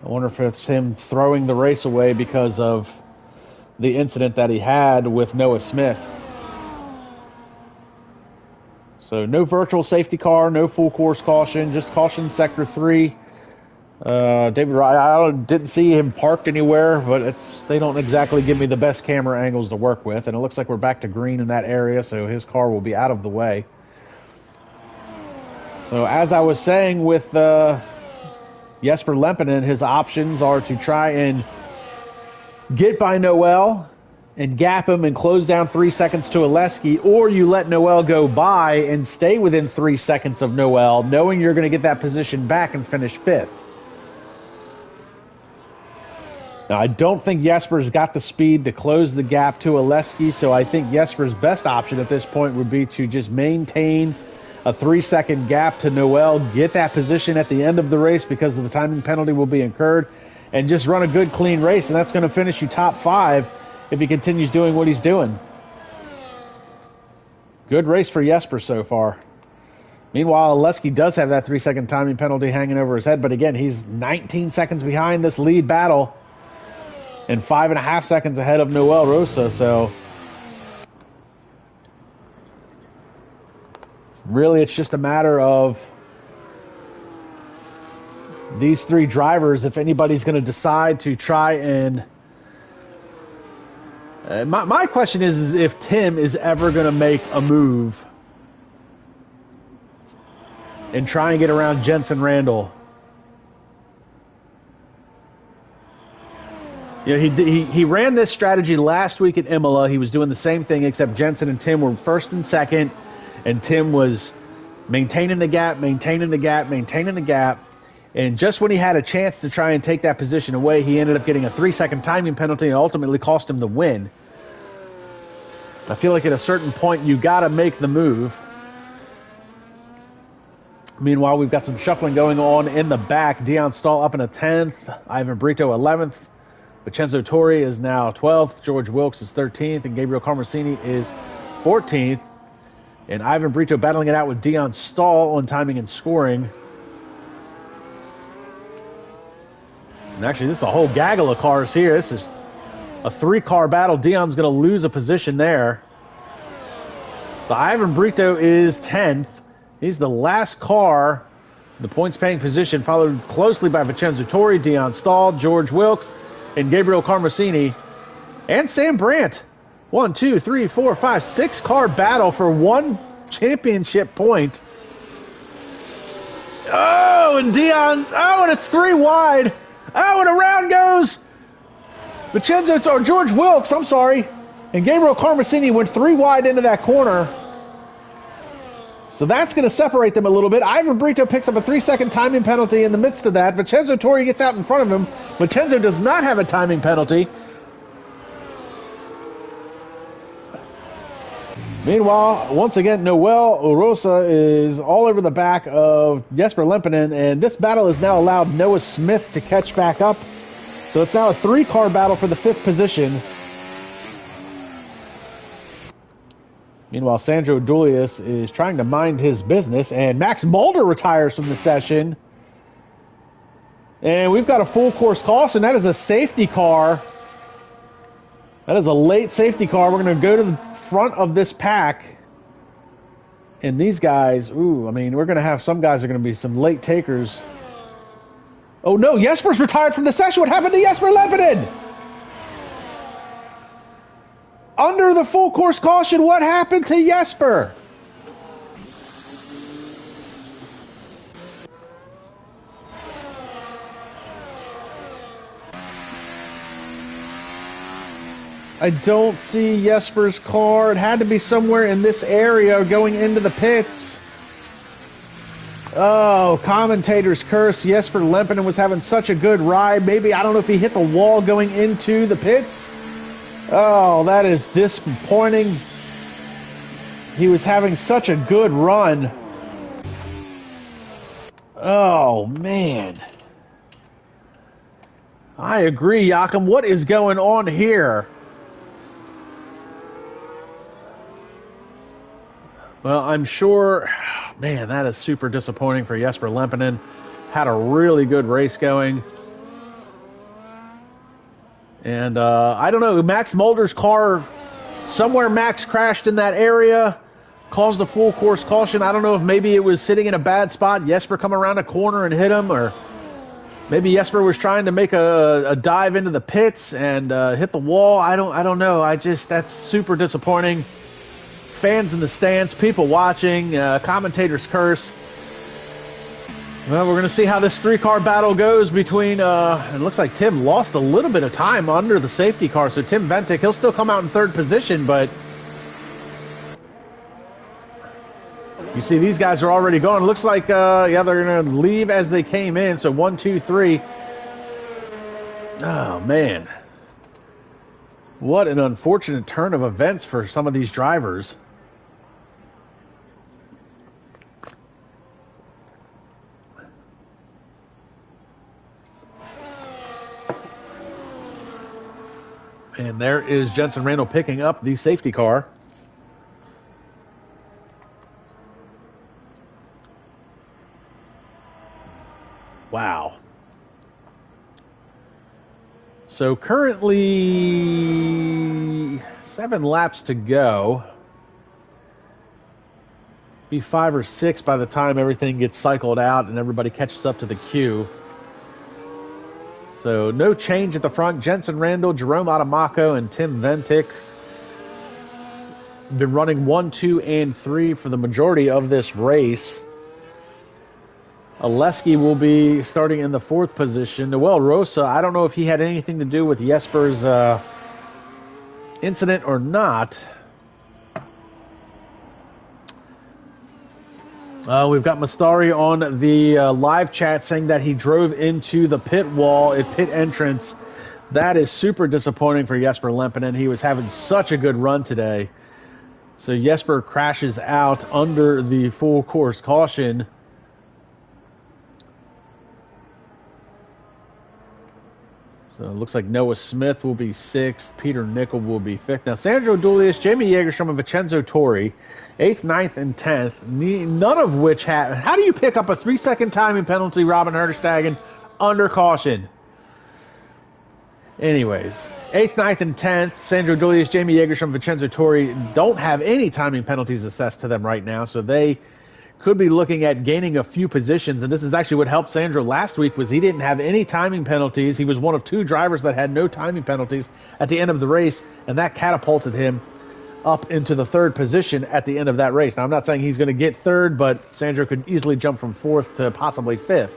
S1: I wonder if it's him throwing the race away because of the incident that he had with Noah Smith. So no virtual safety car, no full course caution, just caution Sector 3. David Rod, I didn't see him parked anywhere, but they don't exactly give me the best camera angles to work with. And it looks like we're back to green in that area, so his car will be out of the way. So as I was saying with Jesper Lempinen, his options are to try and get by Noel and gap him and close down 3 seconds to Oleski, or you let Noel go by and stay within 3 seconds of Noel, knowing you're going to get that position back and finish 5th. Now, I don't think Jesper's got the speed to close the gap to Oleski, so I think Jesper's best option at this point would be to just maintain a 3-second gap to Noel, get that position at the end of the race because of the timing penalty will be incurred, and just run a good, clean race, and that's going to finish you top 5 if he continues doing what he's doing. Good race for Jesper so far. Meanwhile, Oleski does have that 3-second timing penalty hanging over his head, but again, he's 19 seconds behind this lead battle and 5.5 seconds ahead of Noel Rosa, so really it's just a matter of these three drivers, if anybody's going to decide to try and... my question is if Tim is ever going to make a move and try and get around Jensen Randall. You know, he ran this strategy last week at Imola. He was doing the same thing, except Jensen and Tim were first and second, and Tim was maintaining the gap, maintaining the gap, maintaining the gap. And just when he had a chance to try and take that position away, he ended up getting a 3-second timing penalty and ultimately cost him the win. I feel like at a certain point, you got to make the move. Meanwhile, we've got some shuffling going on in the back. Dion Stahl up in a 10th. Ivan Brito 11th. Vincenzo Torri is now 12th. George Wilkes is 13th. And Gabriel Carmesini is 14th. And Ivan Brito battling it out with Dion Stahl on timing and scoring. And actually, this is a whole gaggle of cars here. This is a 3-car battle. Dion's going to lose a position there. So Ivan Brito is 10th. He's the last car in the points-paying position, followed closely by Vincenzo Torri, Dion Stahl, George Wilkes, and Gabriel Carmesini, and Sam Brandt. 1, 2, 3, 4, 5, 6-car battle for one championship point. Oh, and Dion, and it's 3 wide. Oh, and around goes George Wilkes, I'm sorry. And Gabriel Carmesini went 3 wide into that corner. So that's going to separate them a little bit. Ivan Brito picks up a 3-second timing penalty in the midst of that. Vincenzo Torri gets out in front of him. Vincenzo does not have a timing penalty. Meanwhile, once again, Noel Orosa is all over the back of Jesper Lempinen, and this battle has now allowed Noah Smith to catch back up. So it's now a 3-car battle for the 5th position. Meanwhile, Sandro Dulius is trying to mind his business, and Max Mulder retires from the session. And we've got a full course caution. That is a safety car. That is a late safety car. We're going to go to the front of this pack. And these guys, we're going to have some guys are going to be some late takers. Oh no, Jesper's retired from the session. What happened to Jesper Lempinen? Under the full course caution, what happened to Jesper? I don't see Jesper's car. It had to be somewhere in this area going into the pits. Oh, commentator's curse. Jesper Lempinen was having such a good ride. Maybe, I don't know if he hit the wall going into the pits. Oh, that is disappointing. He was having such a good run. Oh, man. I agree, Joachim. What is going on here? Well, I'm sure... Man, that is super disappointing for Jesper Lempinen. Had a really good race going. And I don't know, Max Mulder's car, somewhere Max crashed in that area, caused a full course caution. I don't know if maybe it was sitting in a bad spot, Jesper come around a corner and hit him, or maybe Jesper was trying to make a dive into the pits and hit the wall. I don't know. That's super disappointing. Fans in the stands, people watching, commentator's curse. Well, we're going to see how this three-car battle goes between, it looks like Tim lost a little bit of time under the safety car, so Tim Ventic, he'll still come out in third position, but you see these guys are already going. It looks like, yeah, they're going to leave as they came in, so 1, 2, 3. Oh, man. What an unfortunate turn of events for some of these drivers. And there is Jensen Randall picking up the safety car. Wow. So currently 7 laps to go. Be 5 or 6 by the time everything gets cycled out and everybody catches up to the queue. So no change at the front. Jensen Randall, Jerome Adamaco, and Tim Ventic been running 1, 2, and 3 for the majority of this race. Oleski will be starting in the 4th position. Noel Rosa, I don't know if he had anything to do with Jesper's incident or not. We've got Mastari on the live chat saying that he drove into the pit wall at pit entrance. That is super disappointing for Jesper Lempinen. He was having such a good run today. So Jesper crashes out under the full course caution. So it looks like Noah Smith will be 6th. Peter Nickel will be 5th. Now, Sandro Dulius, Jamie Jägerstrom, and Vincenzo Torri, 8th, 9th, and 10th. None of which have... How do you pick up a 3-second timing penalty, Robin Herderstagen, under caution? Anyways, 8th, 9th, and 10th. Sandro Dulius, Jamie Jägerstrom, Vincenzo Torri don't have any timing penalties assessed to them right now, so they could be looking at gaining a few positions, and this is actually what helped Sandro last week, was he didn't have any timing penalties. He was one of 2 drivers that had no timing penalties at the end of the race, and that catapulted him up into the 3rd position at the end of that race. Now, I'm not saying he's going to get 3rd, but Sandro could easily jump from 4th to possibly 5th.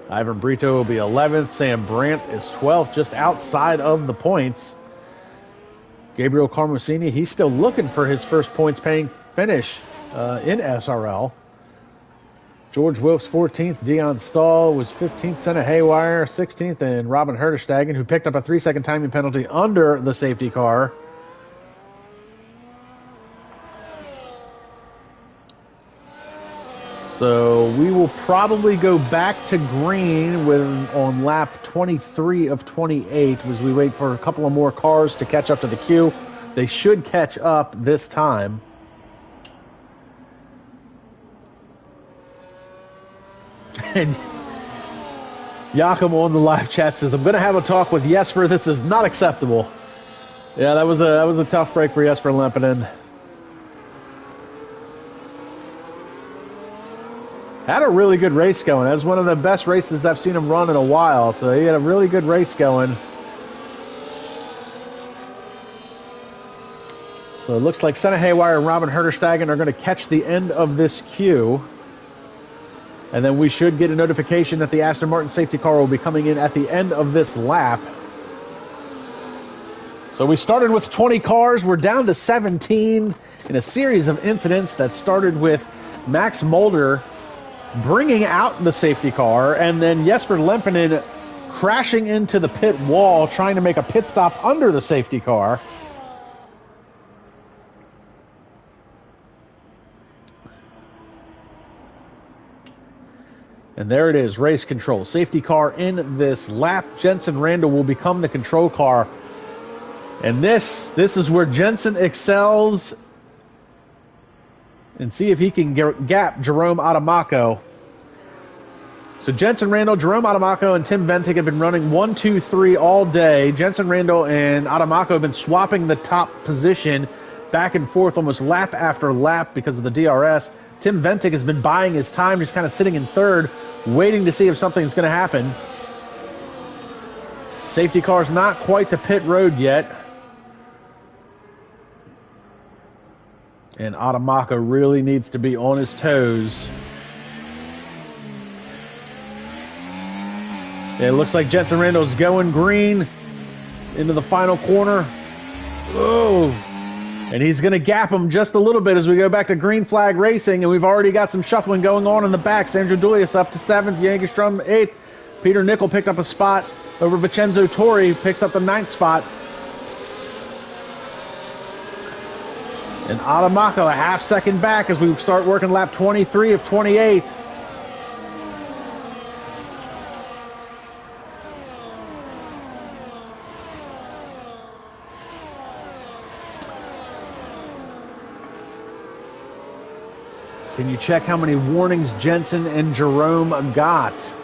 S1: Ivan Brito will be 11th. Sam Brandt is 12th, just outside of the points. Gabriel Carmosini, he's still looking for his first points-paying finish in SRL. George Wilkes, 14th. Dion Stahl was 15th. Senna Haywire, 16th. And Robin Herderstagen, who picked up a 3-second timing penalty under the safety car. So we will probably go back to green on lap 23 of 28 as we wait for a couple of more cars to catch up to the queue. They should catch up this time. And Joachim on the live chat says, I'm going to have a talk with Jesper. This is not acceptable. Yeah, that was a tough break for Jesper Lempinen. Had a really good race going. That was one of the best races I've seen him run in a while. So he had a really good race going. So it looks like Senna Haywire and Robin Herderstagen are going to catch the end of this queue. And then we should get a notification that the Aston Martin safety car will be coming in at the end of this lap. So we started with 20 cars. We're down to 17. in a series of incidents that started with Max Mulder bringing out the safety car, and then Jesper Lempinen crashing into the pit wall, trying to make a pit stop under the safety car. And there it is, race control. Safety car in this lap. Jensen Randall will become the control car. And this is where Jensen excels. And see if he can gap Jerome Adamako. So Jensen Randall, Jerome Adamako, and Tim Ventic have been running 1, 2, 3 all day. Jensen Randall and Adamako have been swapping the top position back and forth almost lap after lap because of the DRS. Tim Ventic has been buying his time, just kind of sitting in third, waiting to see if something's going to happen. Safety car's not quite to pit road yet. And Adamako really needs to be on his toes. It looks like Jensen Randall's going green into the final corner. Oh, and he's going to gap him just a little bit as we go back to green flag racing, and we've already got some shuffling going on in the back. Sandro Dulius up to 7th, Jägerstrom 8th. Peter Nickel picked up a spot over Vincenzo Torri, picks up the 9th spot. And Adamako a half second back as we start working lap 23 of 28. Can you check how many warnings Jensen and Jerome got?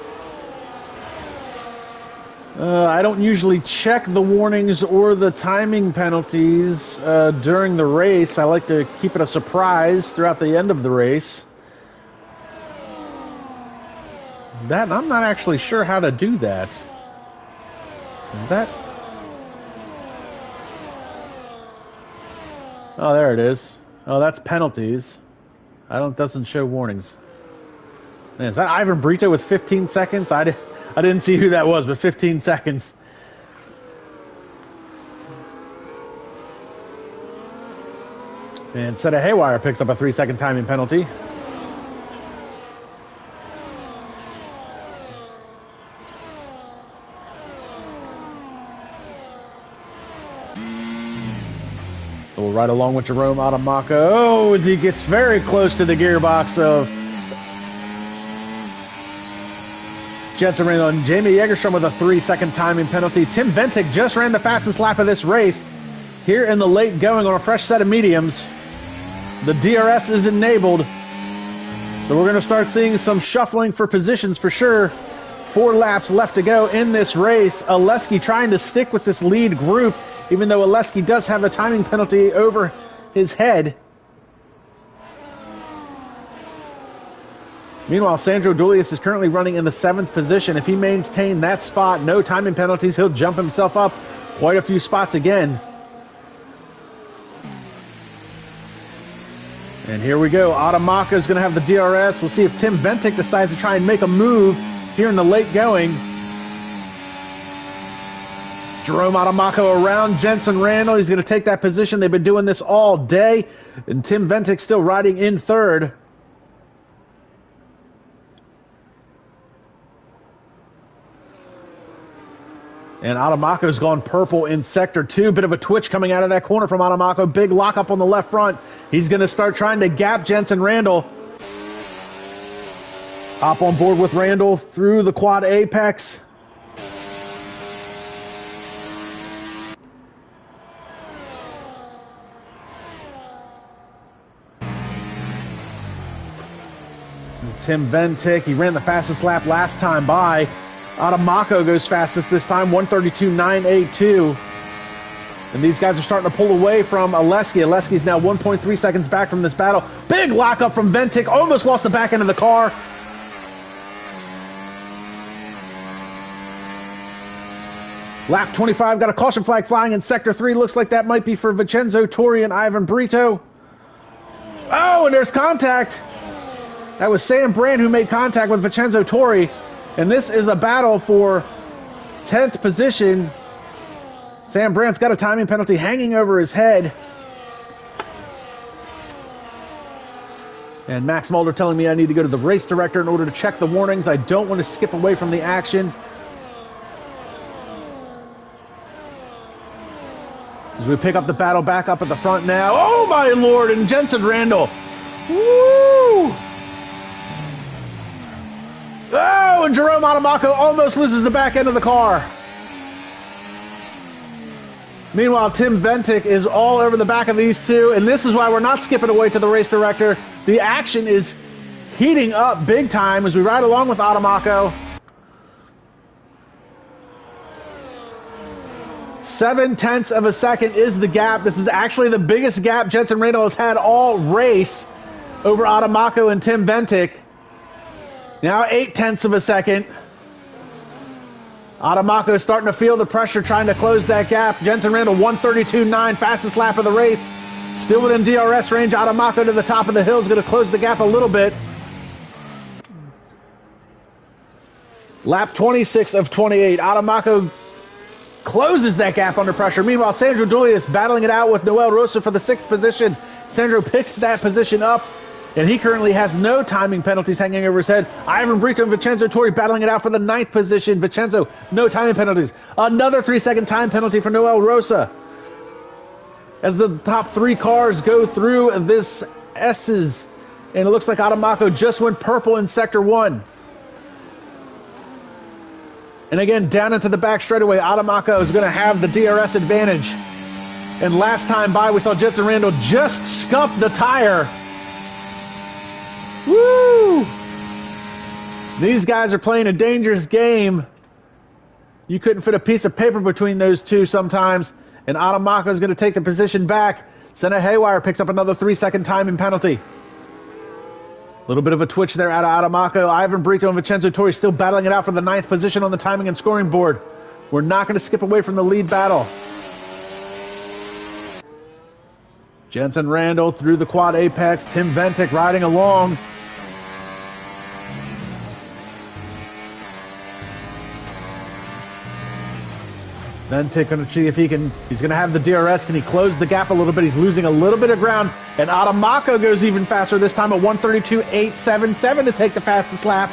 S1: I don't usually check the warnings or the timing penalties during the race. I like to keep it a surprise throughout the end of the race. I'm not actually sure how to do that. Is that? Oh, there it is. Oh, that's penalties. Doesn't show warnings. Man, is that Ivan Brito with 15 seconds? I didn't see who that was, but 15 seconds. And Seta Haywire picks up a 3-second timing penalty. So right along with Jerome Adamako. Oh, as he gets very close to the gearbox of Jensen Randall, and Jamie Jägerstrom with a 3-second timing penalty. Tim Ventic just ran the fastest lap of this race here in the late going on a fresh set of mediums. The DRS is enabled. So we're going to start seeing some shuffling for positions for sure. 4 laps left to go in this race. Oleski trying to stick with this lead group, even though Oleski does have a timing penalty over his head. Meanwhile, Sandro Dulius is currently running in the 7th position. If he maintains that spot, no timing penalties, he'll jump himself up quite a few spots again. And here we go. Adamako is going to have the DRS. We'll see if Tim Ventic decides to try and make a move here in the late going. Jerome Adamako around Jensen Randall. He's going to take that position. They've been doing this all day. And Tim Ventic still riding in third. And Adamako's gone purple in Sector 2. Bit of a twitch coming out of that corner from Adamako. Big lockup on the left front. He's going to start trying to gap Jensen Randall. Hop on board with Randall through the quad apex. And Tim Ventic, he ran the fastest lap last time by. Adamako goes fastest this time, 132.982. And these guys are starting to pull away from Oleski. Oleski's now 1.3 seconds back from this battle. Big lockup from Ventic. Almost lost the back end of the car. Lap 25, got a caution flag flying in Sector 3. Looks like that might be for Vincenzo Torri and Ivan Brito. Oh, and there's contact. That was Sam Brand who made contact with Vincenzo Torri. And this is a battle for 10th position. Sam Brandt's got a timing penalty hanging over his head. And Max Mulder telling me I need to go to the race director in order to check the warnings. I don't want to skip away from the action. As we pick up the battle back up at the front now. Oh my lord, and Jensen Randall. Woo! Oh, and Jerome Adamako almost loses the back end of the car. Meanwhile, Tim Ventic is all over the back of these two, and this is why we're not skipping away to the race director. The action is heating up big time as we ride along with Adamako. 0.7 of a second is the gap. This is actually the biggest gap Jensen Randall has had all race over Adamako and Tim Ventic. Now 0.8 of a second. Adamako is starting to feel the pressure trying to close that gap. Jensen Randall 1:32.9, fastest lap of the race. Still within DRS range. Adamako to the top of the hill is going to close the gap a little bit. Lap 26 of 28. Adamako closes that gap under pressure. Meanwhile, Sandro Duilius battling it out with Noel Rosa for the 6th position. Sandro picks that position up, and he currently has no timing penalties hanging over his head. Ivan Brito and Vincenzo Torri battling it out for the 9th position. Vincenzo, no timing penalties. Another 3-second time penalty for Noel Rosa. As the top 3 cars go through this S's, and it looks like Adamako just went purple in Sector 1. And again, down into the back straightaway, Adamako is going to have the DRS advantage. And last time by, we saw Jensen Randall just scuff the tire. Woo! These guys are playing a dangerous game. You couldn't fit a piece of paper between those two sometimes. And Adamako is going to take the position back. Senna Haywire picks up another 3-second timing penalty. A little bit of a twitch there out of Adamako. Ivan Brito and Vincenzo Torri still battling it out for the 9th position on the timing and scoring board. We're not going to skip away from the lead battle. Jensen Randall through the quad apex. Tim Ventic riding along. Ventic going to see if he's going to have the DRS. Can he close the gap a little bit? He's losing a little bit of ground. And Adamako goes even faster this time at 1:32.877 to take the fastest lap.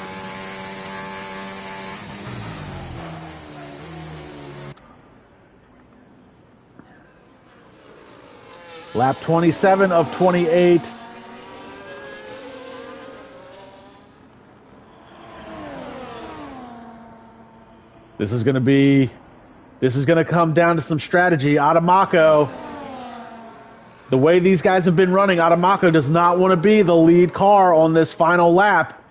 S1: Lap 27 of 28. This is going to come down to some strategy. Adamako, the way these guys have been running, Adamako does not want to be the lead car on this final lap.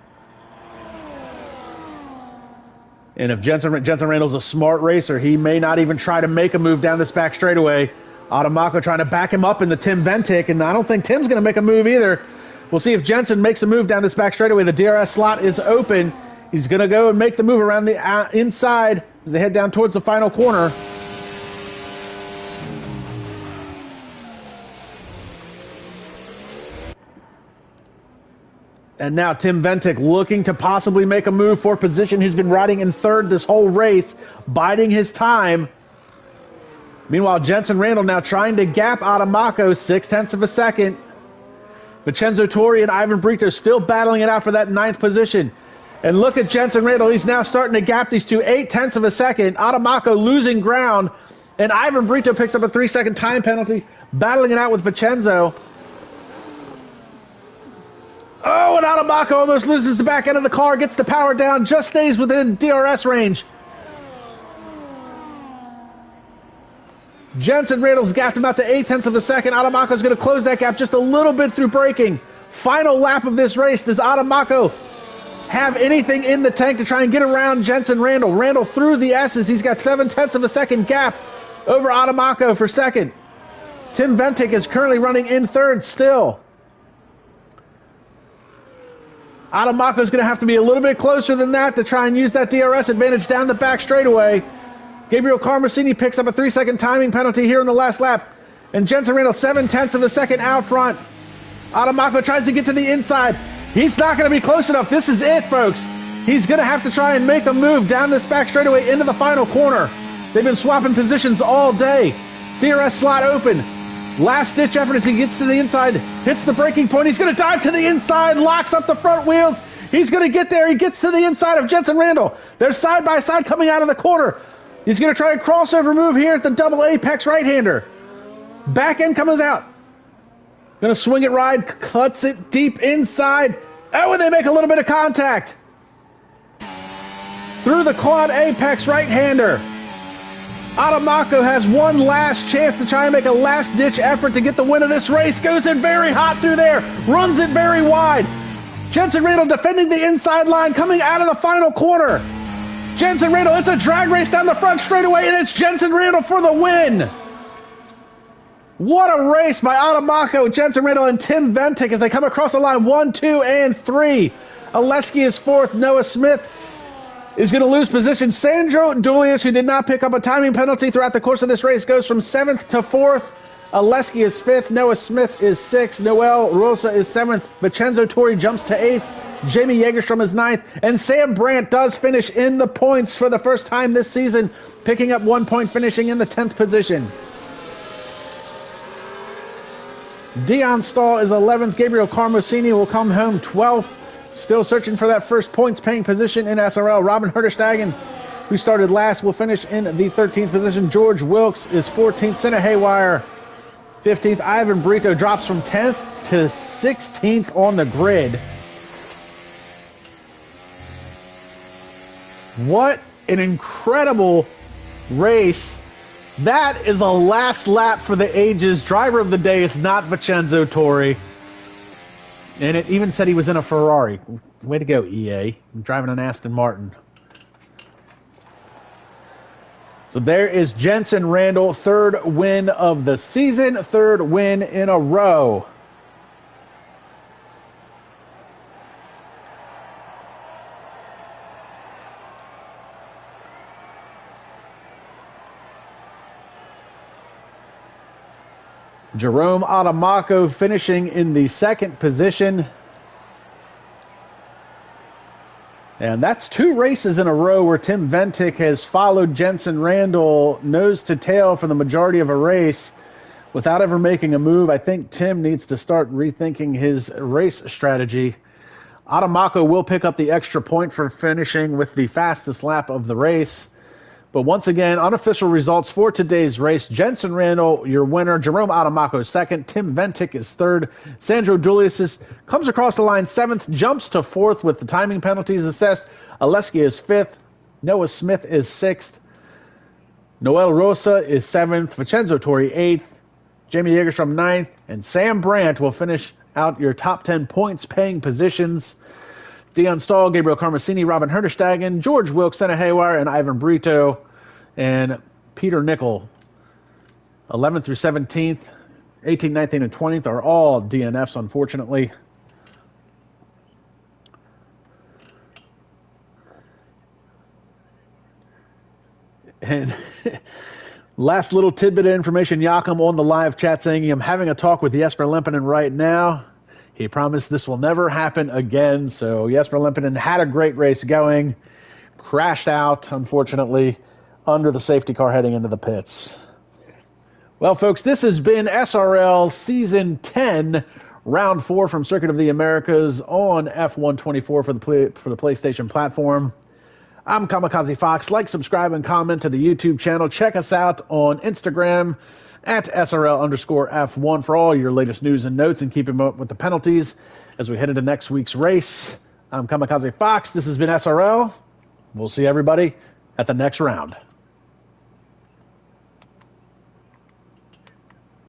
S1: And if Jensen Randall's a smart racer, he may not even try to make a move down this back straightaway. Adamako trying to back him up in the Tim Ventic, and I don't think Tim's going to make a move either. We'll see if Jensen makes a move down this back straightaway. The DRS slot is open. He's going to go and make the move around the inside as they head down towards the final corner. And now Tim Ventic looking to possibly make a move for position. He's been riding in 3rd this whole race, biding his time. Meanwhile, Jensen Randall now trying to gap Adamako 0.6 of a second. Vincenzo Torri and Ivan Brito still battling it out for that 9th position. And look at Jensen Randall. He's now starting to gap these two 0.8 of a second. Adamako losing ground. And Ivan Brito picks up a 3-second time penalty, battling it out with Vincenzo. Oh, and Adamako almost loses the back end of the car, gets the power down, just stays within DRS range. Jensen Randall's gapped him out to 0.8 of a second. Adamako's going to close that gap just a little bit through braking. Final lap of this race. Does Adamako have anything in the tank to try and get around Jensen Randall? Randall through the S's. He's got 0.7 of a second gap over Adamako for second. Tim Ventic is currently running in 3rd still. Adamako's going to have to be a little bit closer than that to try and use that DRS advantage down the back straightaway. Gabriel Carmesini picks up a 3-second timing penalty here in the last lap. And Jensen Randall 0.7 of a second out front. Adamako tries to get to the inside. He's not going to be close enough. This is it, folks. He's going to have to try and make a move down this back straightaway into the final corner. They've been swapping positions all day. DRS slot open. Last-ditch effort as he gets to the inside, hits the braking point. He's going to dive to the inside, locks up the front wheels. He's going to get there. He gets to the inside of Jensen Randall. They're side by side coming out of the corner. He's going to try a crossover move here at the double apex right-hander. Back end comes out. Going to swing it wide, cuts it deep inside. Oh, and they make a little bit of contact. Through the quad apex right-hander. Adamako has one last chance to try and make a last-ditch effort to get the win of this race. Goes in very hot through there. Runs it very wide. Jensen Randall defending the inside line, coming out of the final corner. Jensen Randall, it's a drag race down the front straightaway, and it's Jensen Randall for the win. What a race by Adamako, Jensen Randall, and Tim Ventic as they come across the line 1, 2, and 3. Oleski is fourth. Noah Smith is going to lose position. Sandro Dulius, who did not pick up a timing penalty throughout the course of this race, goes from 7th to 4th. Oleski is 5th. Noah Smith is 6th. Noel Rosa is 7th. Vincenzo Torri jumps to 8th. Jamie Jägerstrom is 9th. And Sam Brandt does finish in the points for the first time this season, picking up 1 point, finishing in the 10th position. Dion Stahl is 11th. Gabriel Carmosini will come home 12th. Still searching for that first points-paying position in SRL. Robin Herterstegen, who started last, will finish in the 13th position. George Wilkes is 14th. Senna Haywire, 15th. Ivan Brito drops from 10th to 16th on the grid. What an incredible race. That is a last lap for the ages. Driver of the day is not Vincenzo Torri. And it even said he was in a Ferrari. Way to go, EA. I'm driving an Aston Martin. So there is Jensen Randall, third win of the season, third win in a row. Jerome Adamako finishing in the second position. And that's 2 races in a row where Tim Ventic has followed Jensen Randall nose to tail for the majority of a race without ever making a move. I think Tim needs to start rethinking his race strategy. Adamako will pick up the extra point for finishing with the fastest lap of the race. But once again, unofficial results for today's race. Jensen Randall, your winner. Jerome Adamako, second. Tim Ventic is third. Sandro Dulius comes across the line 7th, jumps to 4th with the timing penalties assessed. Oleski is 5th. Noah Smith is 6th. Noel Rosa is 7th. Vincenzo Torri 8th. Jamie Jägerstrom 9th. And Sam Brandt will finish out your top 10 points paying positions. Dion Stahl, Gabriel Carmosini, Robin Herterstegen, George Wilkes, Senna Haywire, and Ivan Brito, and Peter Nickel. 11th through 17th, 18th, 19th, and 20th are all DNFs, unfortunately. And last little tidbit of information, Jakob on the live chat saying, I'm having a talk with Jesper Lempinen right now. He promised this will never happen again. So Jesper Lempinen had a great race going, crashed out, unfortunately, under the safety car heading into the pits. Well, folks, this has been SRL Season 10, Round 4 from Circuit of the Americas on F124 for the PlayStation platform. I'm Kamikaze Fox. Like, subscribe, and comment to the YouTube channel. Check us out on Instagram at SRL_F1 for all your latest news and notes, and keep up with the penalties as we head into next week's race. I'm Kamikaze Fox. This has been SRL. We'll see everybody at the next round.